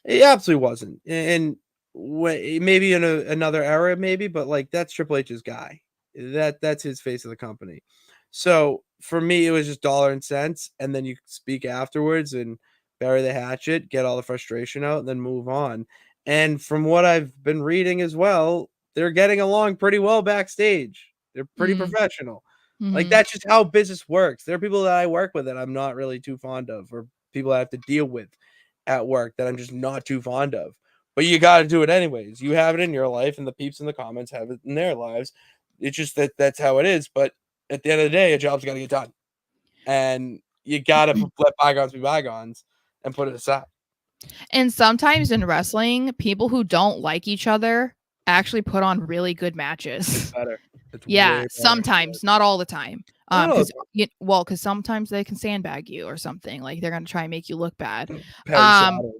It absolutely wasn't. And maybe in another era, maybe, but like that's Triple H's guy. That's his face of the company. So for me, it was just dollar and cents, and then you speak afterwards and bury the hatchet, get all the frustration out, and then move on. And from what I've been reading as well, they're getting along pretty well backstage. They're pretty Mhm. professional. Like Mhm. that's just how business works. There are people that I work with that I'm not really too fond of, or people I have to deal with at work that I'm just not too fond of. But you got to do it anyways. You have it in your life, and the peeps in the comments have it in their lives. It's just that's how it is. But at the end of the day, a job's got to get done, and you got to let bygones be bygones and put it aside. And sometimes in wrestling, people who don't like each other actually put on really good matches. Better. It's Yeah, way better. sometimes, not all the time. Not all the Because sometimes they can sandbag you or something. Like they're gonna try and make you look bad. Perry Saturn.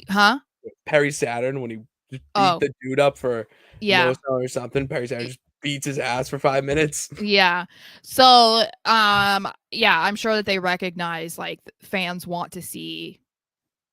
Huh? Perry Saturn, when he just beat Oh, the dude up for no yeah. sell or something. Perry Saturn just beats his ass for 5 minutes. Yeah. So, yeah, I'm sure that they recognize like fans want to see,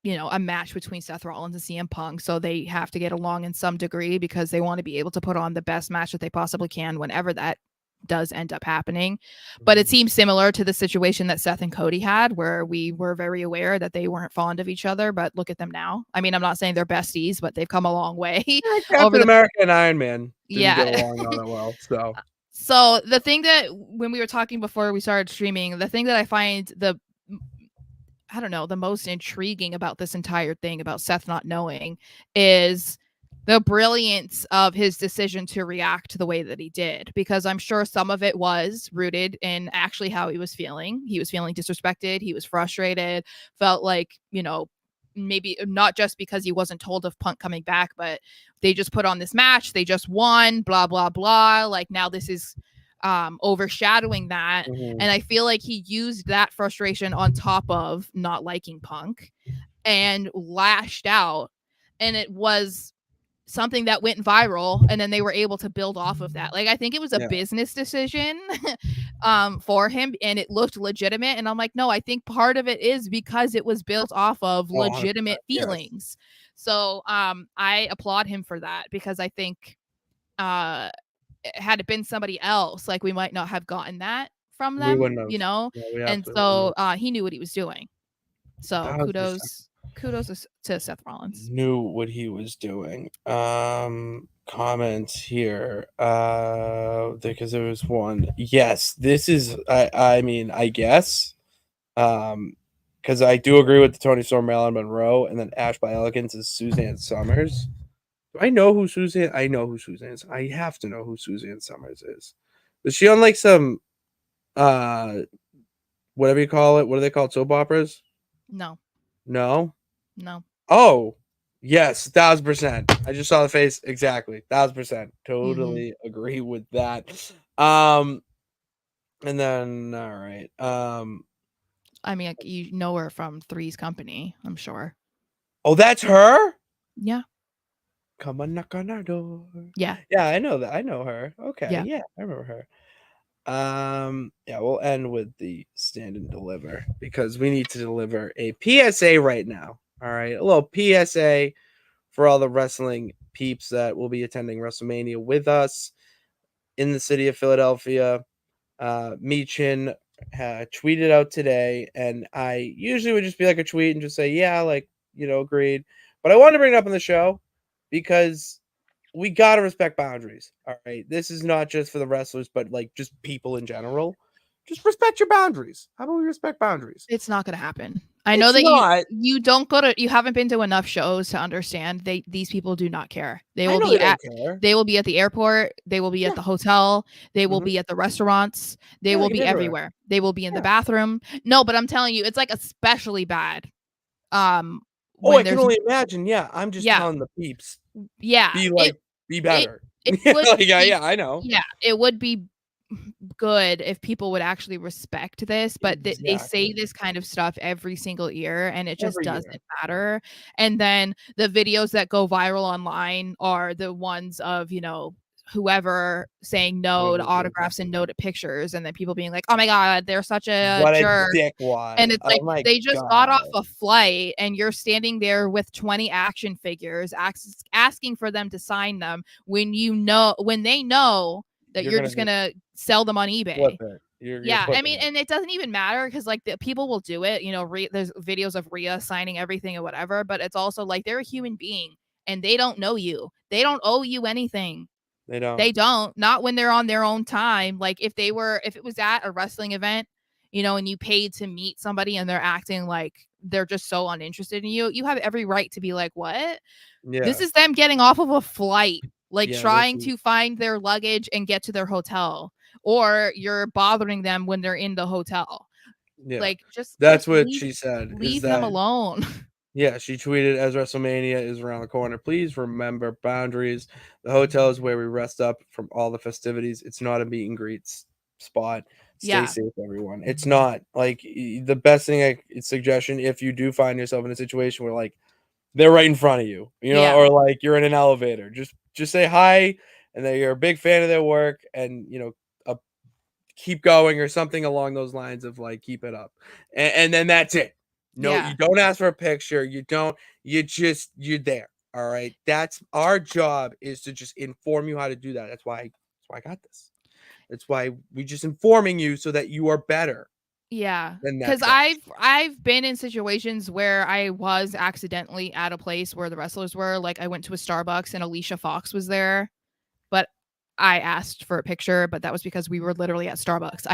a match between Seth Rollins and CM Punk. So they have to get along in some degree because they want to be able to put on the best match that they possibly can whenever that does end up happening. But it seems similar to the situation that Seth and Cody had, where we were very aware that they weren't fond of each other. But look at them now. I mean, I'm not saying they're besties, but they've come a long way over Captain the. America and Iron Man didn't get Yeah. along all that well. So So the thing that when we were talking before we started streaming, the thing that I find the most intriguing about this entire thing about Seth not knowing is the brilliance of his decision to react the way that he did, because I'm sure some of it was rooted in actually how he was feeling. He was feeling disrespected. He was frustrated, felt like, maybe not just because he wasn't told of Punk coming back, but they just put on this match. They just won, blah, blah, blah. Like now this is overshadowing that. And I feel like he used that frustration on top of not liking Punk and lashed out. And it was something that went viral, and then they were able to build off of that. Like I think it was a business decision for him, and it looked legitimate, and I'm like, no, I think part of it is because it was built off of legitimate feelings. So I applaud him for that, because I think had it been somebody else, like we might not have gotten that from we them, wouldn't have. No, we and absolutely so wouldn't have. he knew what he was doing. So 1,000% kudos to Seth Rollins. knew what he was doing. Comments here. Because there was one. Yes, this is. I mean, I guess. Because I do agree with the Tony Storm, Marilyn Monroe, and then Ash by Elegance is Suzanne Summers. Do I know who Suzanne? I know who Suzanne is. I have to know who Suzanne Summers is. Is she on like some whatever you call it? What do they call it? Soap operas? No. No. No. Oh, yes, 1,000%. I just saw the face. Exactly. 1,000%. Totally agree with that. And then all right. I mean, like, you know her from Three's Company, I'm sure. Oh, that's her? Yeah. Come on, knock on our door. Yeah. Yeah, I know that. I know her. Okay. Yeah. Yeah, I remember her. Yeah, we'll end with the stand and deliver because we need to deliver a PSA right now. All right, a little PSA for all the wrestling peeps that will be attending WrestleMania with us in the city of Philadelphia. Meechin, tweeted out today, and I usually would just be like a tweet and just say, yeah, like, agreed. But I wanted to bring it up on the show because we got to respect boundaries. All right. This is not just for the wrestlers, but like just people in general. Just respect your boundaries. How about we respect boundaries? It's not going to happen. I know that you haven't been to enough shows to understand these people do not care. They will be at the airport, they will be at the hotel, they will be at the restaurants, they will be everywhere. They will be in the bathroom. No, but I'm telling you, it's like especially bad. I can only imagine. Yeah, I'm just telling the peeps. Yeah, be better. It would I know. Yeah, it would be good if people would actually respect this, but they say this kind of stuff every single year, and it just doesn't matter. And then the videos that go viral online are the ones of whoever saying no to autographs and no to pictures, and then people being like, oh my god, they're such a jerk, and it's like they just got off a flight and you're standing there with 20 action figures asking for them to sign them when they know that you're just gonna sell them on eBay. I mean, and it doesn't even matter because like the people will do it. There's videos of Rhea signing everything or whatever, but it's also like they're a human being and they don't know you. They don't owe you anything. They don't. Not when they're on their own time. Like if it was at a wrestling event, and you paid to meet somebody and they're acting like they're just so uninterested in you, you have every right to be like, what? Yeah. This is them getting off of a flight. Trying to find their luggage and get to their hotel, or you're bothering them when they're in the hotel. Yeah. That's what she said. Leave them alone. Yeah, she tweeted, as WrestleMania is around the corner, please remember boundaries. The hotel is where we rest up from all the festivities. It's not a meet and greet spot. Stay safe, everyone. It's not. Like, the best thing suggestion, if you do find yourself in a situation where, like, they're right in front of you, or like you're in an elevator, just say hi and that you're a big fan of their work and keep going or something along those lines of like keep it up, and then that's it. You don't ask for a picture, you're there. All right, that's our job, is to just inform you how to do that. That's why I got this. That's why we just informing you so that you are better. Yeah, because I've been in situations where I was accidentally at a place where the wrestlers were. Like I went to a Starbucks and Alicia Fox was there, but I asked for a picture, but that was because we were literally at Starbucks.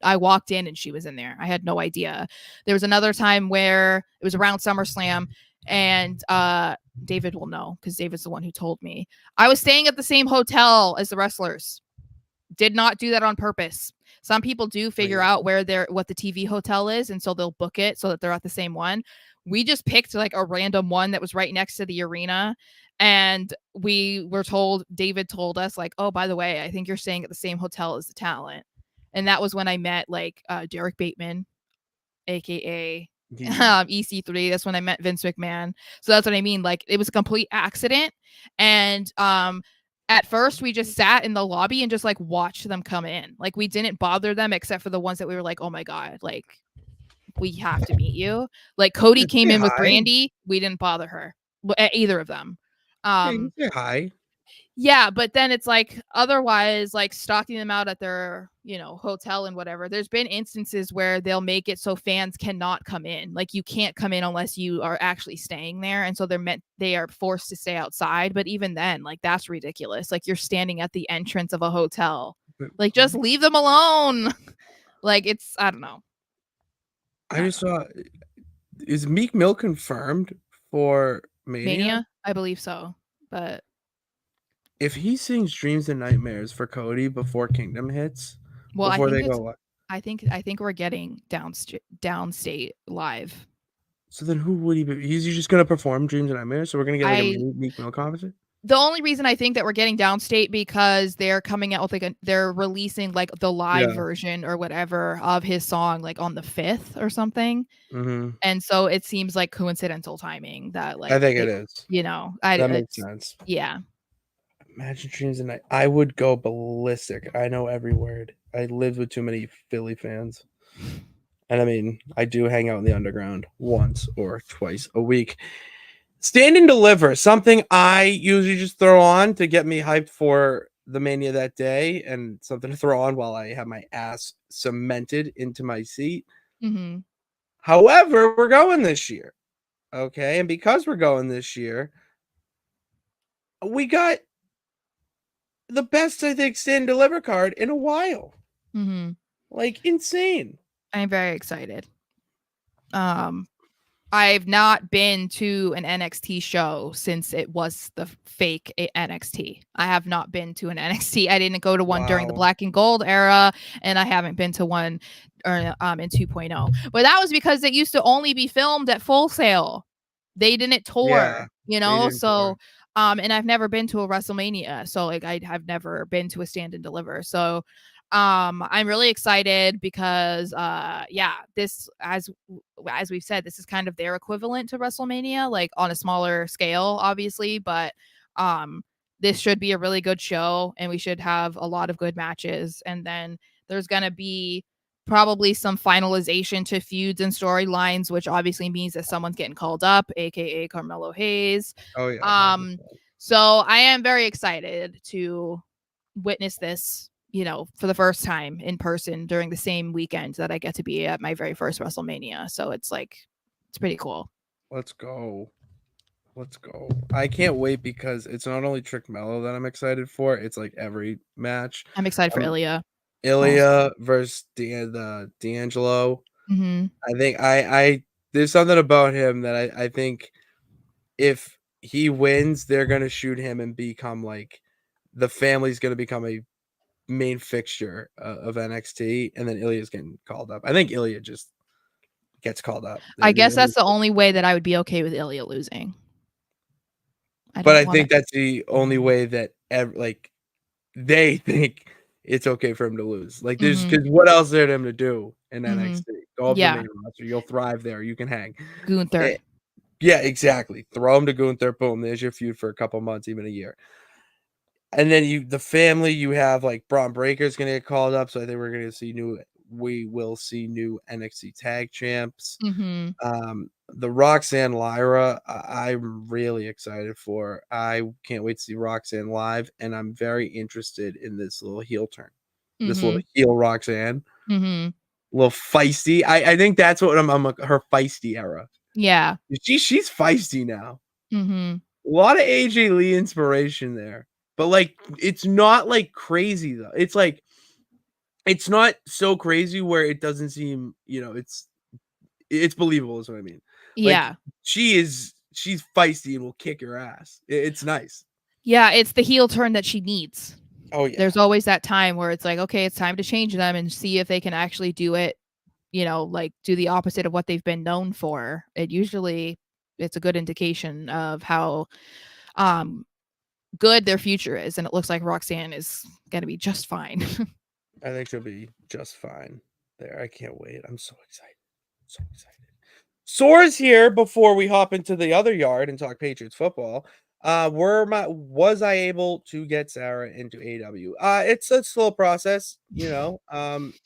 I walked in and she was in there. I had no idea. There was another time where it was around SummerSlam, and David will know because David's the one who told me. I was staying at the same hotel as the wrestlers. Did not do that on purpose. Some people do figure out what the TV hotel is, and so they'll book it so that they're at the same one. We just picked like a random one that was right next to the arena, and we were told, David told us like, oh, by the way, I think you're staying at the same hotel as the talent. And that was when I met like Derek Bateman, aka EC3. That's when I met Vince McMahon. So that's what I mean. Like it was a complete accident, and at first, we just sat in the lobby and just like watched them come in. Like we didn't bother them except for the ones that we were like, oh my god, like we have to meet you. Like Cody came in with Brandy. We didn't bother her, either of them. Say hi. Yeah, but then it's like otherwise, like stalking them out at their, hotel and whatever. There's been instances where they'll make it so fans cannot come in. Like you can't come in unless you are actually staying there. And so they are forced to stay outside. But even then, like that's ridiculous. Like you're standing at the entrance of a hotel. Like just leave them alone. Like I don't know. I just saw, is Meek Mill confirmed for Mania? I believe so. But if he sings Dreams and Nightmares for Cody before Kingdom hits, I think we're getting downstate live. So then who would he be? He's just gonna perform Dreams and Nightmares, so we're gonna get like a Meek Mill concert? The only reason I think that we're getting downstate because they're coming out with they're releasing like the live version or whatever of his song like on the 5th or something. Mm-hmm. And so it seems like coincidental timing that like I think it is. That makes sense. Yeah. Imagine Dreams and Night. I would go ballistic. I know every word. I lived with too many Philly fans. And I mean, I do hang out in the underground once or twice a week. Stand and Deliver, something I usually just throw on to get me hyped for the Mania that day and something to throw on while I have my ass cemented into my seat. Mm-hmm. However, we're going this year. Okay. And because we're going this year, we got the best, I think, Stand and Deliver card in a while. Mm-hmm. Like, insane. I'm very excited. I've not been to an NXT show since it was the fake NXT. I have not been to an NXT. I didn't go to one during the Black and Gold era, and I haven't been to one in 2.0. But that was because it used to only be filmed at Full Sail. They didn't tour, you know? So, and I've never been to a WrestleMania. So, like, I have never been to a Stand and Deliver. So, I'm really excited because this, as we've said, this is kind of their equivalent to WrestleMania, like on a smaller scale, obviously, but this should be a really good show and we should have a lot of good matches. And then there's gonna be probably some finalization to feuds and storylines, which obviously means that someone's getting called up, aka Carmelo Hayes. Oh yeah. So I am very excited to witness this, you know, for the first time in person during the same weekend that I get to be at my very first WrestleMania. So it's like, it's pretty cool. Let's go. I can't wait because it's not only Trick Mello that I'm excited for. It's like every match. I'm excited for Ilya. Ilya versus D'Angelo. Mm-hmm. I think I there's something about him that I think if he wins, they're gonna shoot him and become like the family's gonna become a main fixture of NXT, and then Ilya's getting called up. I think Ilya just gets called up. I guess that's the only way that I would be okay with Ilya losing. But I think that's the only way that they think it's okay for him to lose. Like there's because what else is there to him to do in NXT? Go up the main roster. You'll thrive there. You can hang. Gunther. Yeah, exactly. Throw him to Gunther. Boom. There's your feud for a couple months, even a year. And then the family, you have like Braun Breaker's gonna get called up. So I think we will see new NXT tag champs. The Roxanne Lyra, I'm really excited for. I can't wait to see Roxanne live, and I'm very interested in this little heel turn. This little heel Roxanne. A little feisty. I think that's what her feisty era. Yeah. She's feisty now. A lot of AJ Lee inspiration there. But like it's not like crazy though. It's like it's not so crazy where it doesn't seem, you know, it's believable is what I mean. Yeah. Like, she's feisty and will kick your ass. It's nice. Yeah, it's the heel turn that she needs. Oh yeah. There's always that time where it's like, okay, it's time to change them and see if they can actually do it, you know, like do the opposite of what they've been known for. It's a good indication of how good their future is, and it looks like Roxanne is gonna be just fine. I think she'll be just fine there. I can't wait. I'm so excited. Sora's here before we hop into the other yard and talk Patriots football. Was I able to get Sara into AEW? It's a slow process, you know.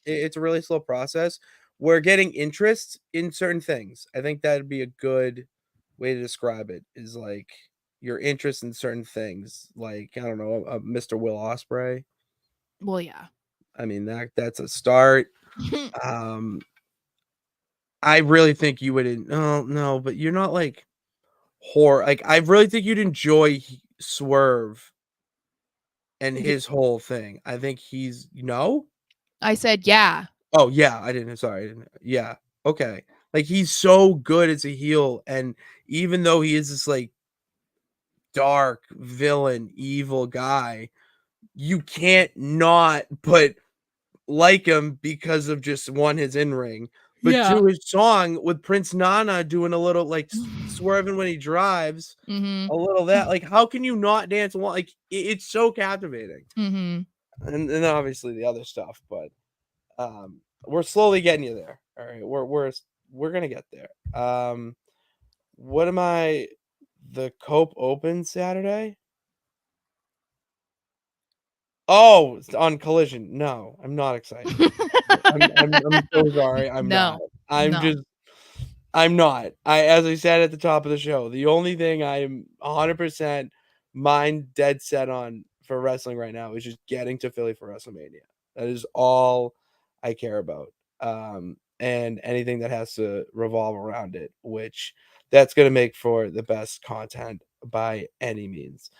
It's a really slow process. We're getting interest in certain things. I think that'd be a good way to describe it, is like your interest in certain things, like I don't know, Mr. Will Ospreay. Well, yeah. I mean that's a start. I really think you wouldn't. No, but you're not like horror. Like I really think you'd enjoy Swerve and his whole thing. I think he's I said yeah. Oh yeah, I didn't. Sorry, I didn't. Yeah, okay. Like he's so good as a heel, and even though he is this like dark villain, evil guy, you can't not but like him because of just his in ring, but two, his song with Prince Nana doing a little like swerving when he drives, a little that, like how can you not dance along? Like it's so captivating. And then obviously the other stuff, but we're slowly getting you there. All right, we're gonna get there. What am I? The Cope Open Saturday? Oh, it's on Collision. No, I'm not excited. I'm so sorry. I'm not. I'm not. As I said at the top of the show, the only thing I am 100% mind dead set on for wrestling right now is just getting to Philly for WrestleMania. That is all I care about. And anything that has to revolve around it, which that's going to make for the best content by any means.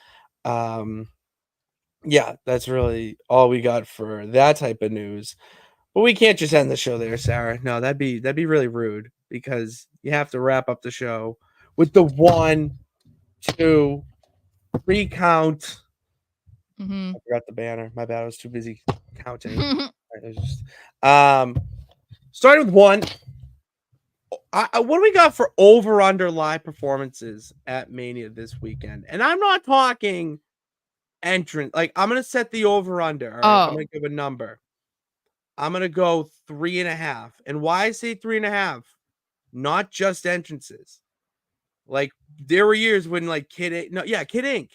Yeah, that's really all we got for that type of news. But we can't just end the show there, Sarah. No, that'd be really rude because you have to wrap up the show with the 1, 2, 3 count. Mm-hmm. I forgot the banner. My bad. I was too busy counting. Starting with 1. What do we got for over/under live performances at Mania this weekend? And I'm not talking entrance. Like, I'm gonna set the over/under. All right, I'm gonna give a number. I'm gonna go 3.5. And why I say 3.5? Not just entrances. Like, there were years when like Kid Ink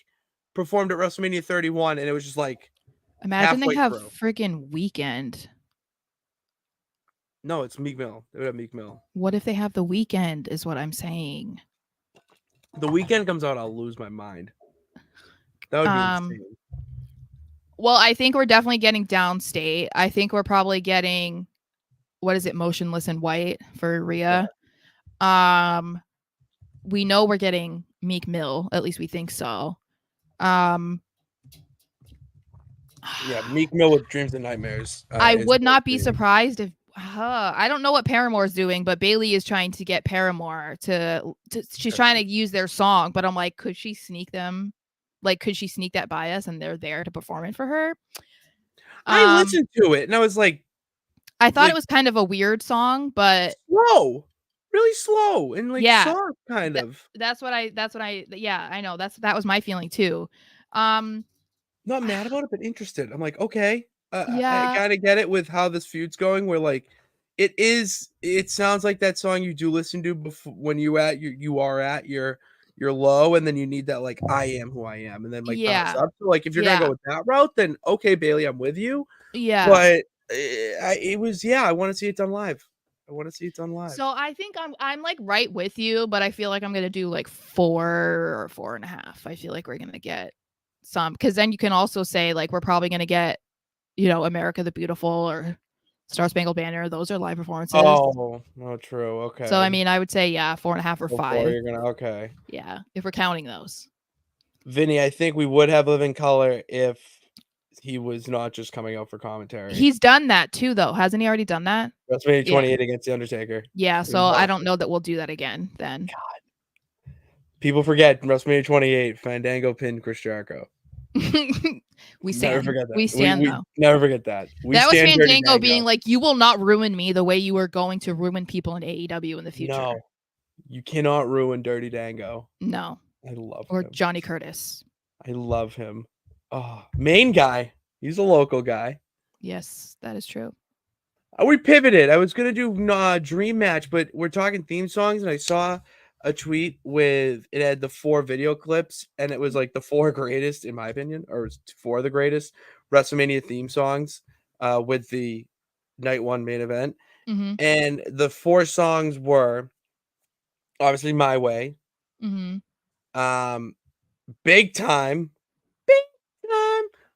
performed at WrestleMania 31, and it was just like imagine they have through. freaking Weekend. No, it's Meek Mill. They would have Meek Mill. What if they have the Weekend? Is what I'm saying. The Weekend comes out, I'll lose my mind. That would be insane. Well, I think we're definitely getting Downstate. I think we're probably getting, what is it, Motionless in White for Rhea. Yeah. We know we're getting Meek Mill. At least we think so. Yeah, Meek Mill with Dreams and Nightmares. I would not be surprised if I don't know what Paramore's doing, but Bailey is trying to get Paramore to she's trying to use their song, but I'm like, could she sneak them? Like, could she sneak that by us and they're there to perform it for her? I listened to it and I was like, I thought it was kind of a weird song, but slow, really slow and like soft kind of. That's what I I know that was my feeling too. Not mad about it, but interested. I'm like, okay, I kind of get it with how this feud's going. Where like, it sounds like that song you do listen to before when you are at your low, and then you need that like I am who I am, and then like bounce up. So like if you're gonna go with that route, then okay, Bailey, I'm with you. Yeah, but it was I want to see it done live. So I think I'm like right with you, but I feel like I'm gonna do like 4 or 4.5. I feel like we're gonna get some, because then you can also say like we're probably gonna get, America the Beautiful or Star Spangled Banner. Those are live performances. Oh, true. Okay. So I mean, I would say 4.5 or 5. You're gonna okay. Yeah, if we're counting those. Vinny, I think we would have Living Color if he was not just coming out for commentary. He's done that too, though. Hasn't he already done that? WrestleMania 28 against The Undertaker. Yeah, so I don't know that we'll do that again then. God. People forget WrestleMania 28, Fandango pinned Chris Jericho. We stand. Never forget that. We stand, though. Never forget that. That was Fandango being like, you will not ruin me the way you are going to ruin people in AEW in the future. No, you cannot ruin Dirty Dango. No. I love him. Or Johnny Curtis. I love him. Oh, main guy. He's a local guy. Yes, that is true. We pivoted. I was going to do Dream Match, but we're talking theme songs, and I saw a tweet with it had the 4 video clips, and it was like the 4 greatest, in my opinion, or 4 of the greatest WrestleMania theme songs with the night 1 main event. Mm-hmm. And the 4 songs were obviously My Way, Big Time,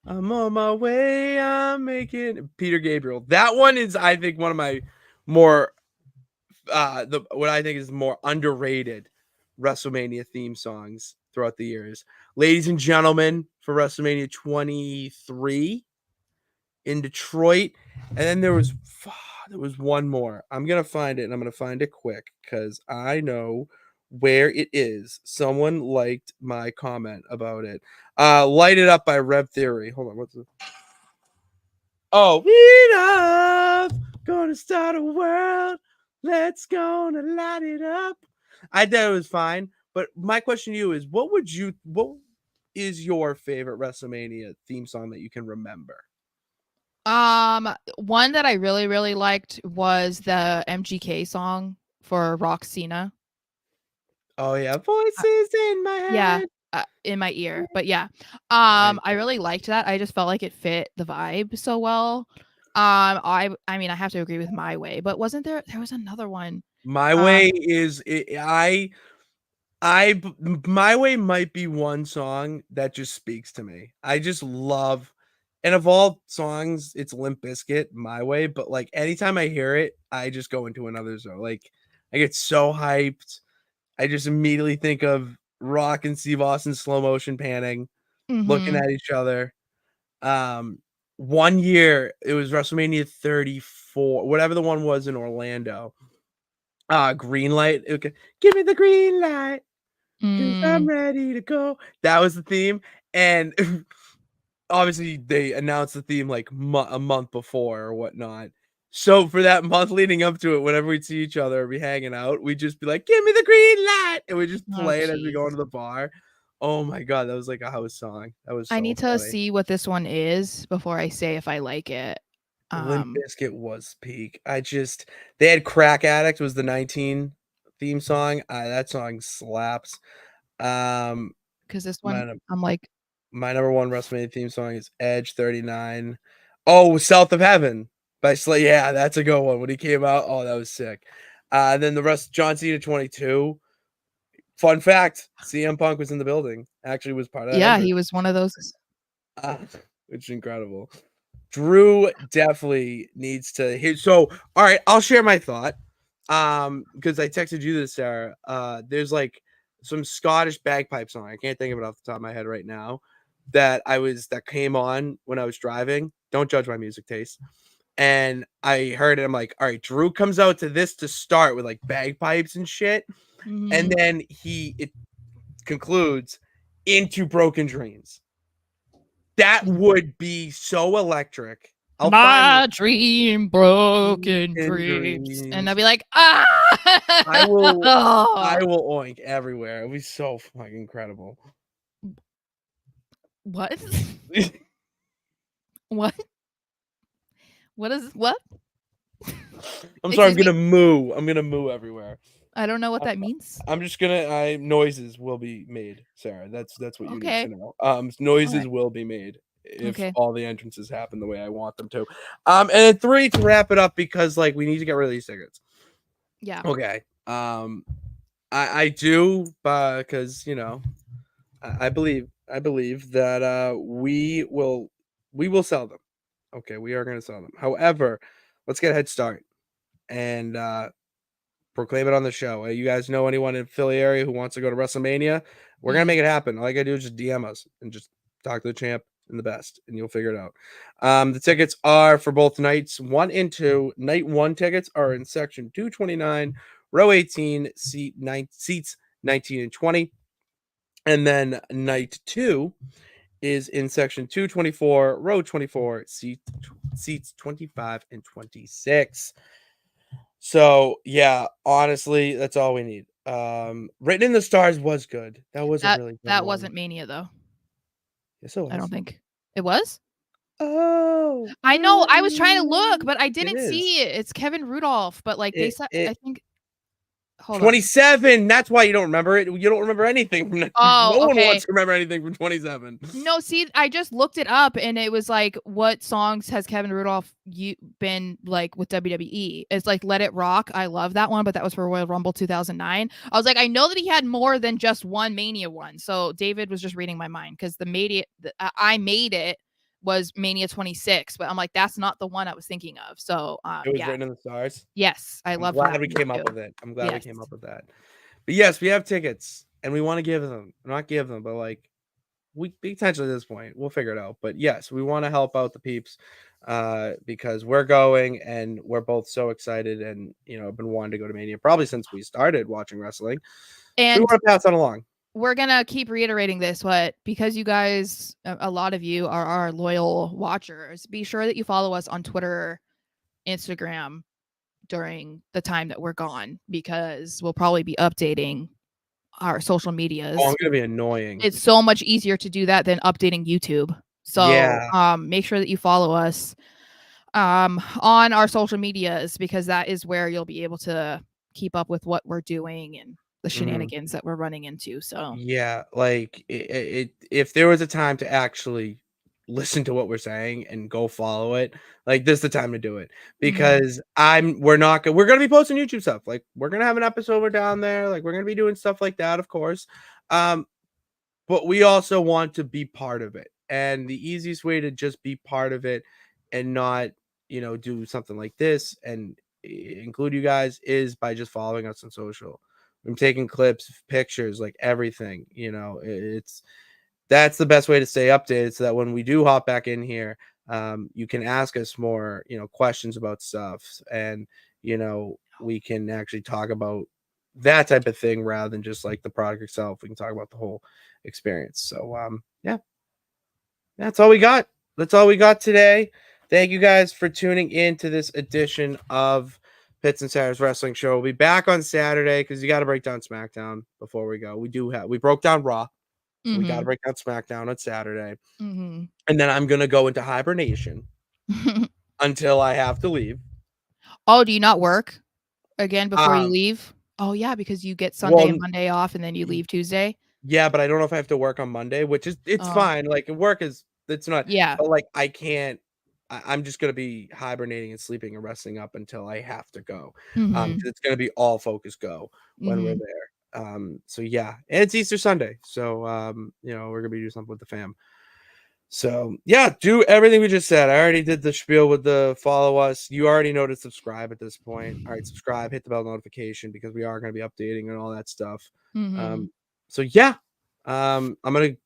I'm on my way, I'm making Peter Gabriel. That one is, I think, one of my more what I think is more underrated WrestleMania theme songs throughout the years. Ladies and Gentlemen for WrestleMania 23 in Detroit. And then there was one more. I'm going to find it, and I'm going to find it quick because I know where it is. Someone liked my comment about it. Light It Up by Rev Theory. Hold on. What's it? Oh, we love gonna start a world. Let's gonna light it up. I thought it was fine, but my question to you is, what is your favorite WrestleMania theme song that you can remember? One that I really, really liked was the MGK song for Rock Cena. Oh yeah, Voices in my head. Yeah, in my ear. But yeah, I really liked that. I just felt like it fit the vibe so well. I mean, I have to agree with My Way, but wasn't there was another one. My Way is My Way might be one song that just speaks to me. I just love, and of all songs, it's Limp Bizkit, My Way, but like anytime I hear it, I just go into another zone. Like I get so hyped. I just immediately think of Rock and Steve Austin slow motion panning, looking Mm-hmm. at each other. Um, one year it was WrestleMania 34, whatever the one was in Orlando. Green light. Okay, give me the green light. 'Cause I'm Mm. ready to go. That was the theme, and obviously, they announced the theme, like, a month before or whatnot. So, for that month leading up to it, whenever we'd see each other or be hanging out, we'd just be like, "Give me the green light," and we just Oh, play it as we go jeez. into the bar. Oh my god, that was like a house song. That was I so need to funny. see what this one is before I say if I like it. Limp Bizkit was peak. They had Crack Addict was the 19 theme song. That song slaps. Um, Because this one, my I'm like, My number one WrestleMania theme song is Edge 39. Oh, South of Heaven by Slay. Yeah, that's a good one. When he came out, oh, that was sick. And then the rest, John Cena 22. Fun fact, CM Punk was in the building. Actually was part of that yeah, entrance. he was one of those. Uh, which is incredible. Drew definitely needs to hear. So, all right, I'll share my thought. Because I texted you this, Sarah. There's like some Scottish bagpipe song. I can't think of it off the top of my head right now. That came on when I was driving. Don't judge my music taste. And I heard it. I'm like, all right, Drew comes out to this to start with like bagpipes and shit. And Mhm. then it concludes into Broken Dreams. That Mm. would be so electric. I'll find My dream, broken Broken dreams, and I'll Dreams. be like, ah. I will I Oh, will oink everywhere. It'll be so fucking incredible. what? What? What is what? I'm sorry, I'm Excuse me. gonna moo. I'm gonna moo everywhere. I don't know what I that means. I'm just gonna noises will be made, Sarah. That's what you need to Okay. know. All right. Noises will be made if Okay. all the entrances happen the way I want them to. And then 3 to wrap it up because like we need to get rid of these tickets. Yeah. Okay. I do because you know I believe that we will sell them. Okay, we are going to sell them. However, let's get a head start and proclaim it on the show. You guys know anyone in Philly area who wants to go to WrestleMania? We're gonna make it happen. All I gotta do is just DM us and just talk to the champ and the best, and you'll figure it out. The tickets are for both nights 1 and 2. Night 1 tickets are in section 229, row 18, seats 19 and 20. And then night 2 is in section 224, row 24, seats 25 and 26. So yeah, honestly, that's all we need. Written in the Stars was good. That was a That really good that one. wasn't Mania though. Yes, it I don't was. think it was. Oh, I know. I was trying to look, but I it didn't is. see it. It's Kevin Rudolph, but like they It said, I it think. Hold on. 27. That's why you don't remember it. You don't remember anything from Oh, no one okay. wants to remember anything from 27. No, see, I just looked it up and it was like, what songs has Kevin Rudolph been like with WWE? It's like Let It Rock. I love that one, but that was for Royal Rumble 2009. I was like, I know that he had more than just one Mania one. So David was just reading my mind because I Made It was Mania 26, but I'm like, that's not the one I was thinking of. So, It was yeah. Written in the Stars. Yes, I I'm loved glad that we one came too. up with it. I'm glad we Yes. came up with that. But yes, we have tickets and we want to give them. Not give them, but like we potentially at this point we'll figure it out. But yes, we want to help out the peeps because we're going and we're both so excited and you know been wanting to go to Mania probably since we started watching wrestling. So we And want to pass that along. we're gonna keep reiterating this, but because you guys, a lot of you are our loyal watchers, be sure that you follow us on Twitter, Instagram during the time that we're gone because we'll probably be updating our social medias. Oh, I'm gonna be annoying. It's so much easier to do that than updating YouTube. So Yeah. make sure that you follow us on our social medias because that is where you'll be able to keep up with what we're doing and the shenanigans that we're running into. So Yeah, like if there was a time to actually listen to what we're saying and go follow it, like this is the time to do it, because we're gonna be posting YouTube stuff. Like we're gonna have an episode over down there. Like we're gonna be doing stuff like that, of course. But we also want to be part of it. And the easiest way to just be part of it and not, do something like this and include you guys is by just following us on social. I'm taking clips, pictures, like everything, that's the best way to stay updated so that when we do hop back in here, you can ask us more, questions about stuff, and, we can actually talk about that type of thing rather than just like the product itself. We can talk about the whole experience. So, yeah, that's all we got. That's all we got today. Thank you guys for tuning in to this edition of Pits and Sara's Wrestling Show. We'll be back on Saturday because you got to break down SmackDown before we go. We broke down Raw. So we got to break down SmackDown on Saturday. And then I'm going to go into hibernation until I have to leave. Oh, do you not work again before you leave? Oh, yeah, because you get Sunday and Monday off and then you leave Tuesday. Yeah, but I don't know if I have to work on Monday, which is it's fine. Like it's not. Yeah. But like I can't. I'm just going to be hibernating and sleeping and resting up until I have to go. It's going to be all focus go when we're there. So yeah, and it's Easter Sunday, so we're gonna be doing something with the fam. So yeah, do everything we just said. I already did the spiel with the follow us. You already know to subscribe at this point. All right, subscribe, hit the bell notification because we are going to be updating and all that stuff. So yeah, I'm gonna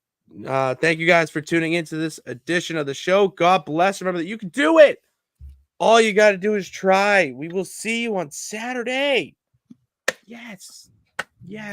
thank you guys for tuning into this edition of the show. God bless. Remember that you can do it. All you got to do is try. We will see you on Saturday. Yes. Yeah.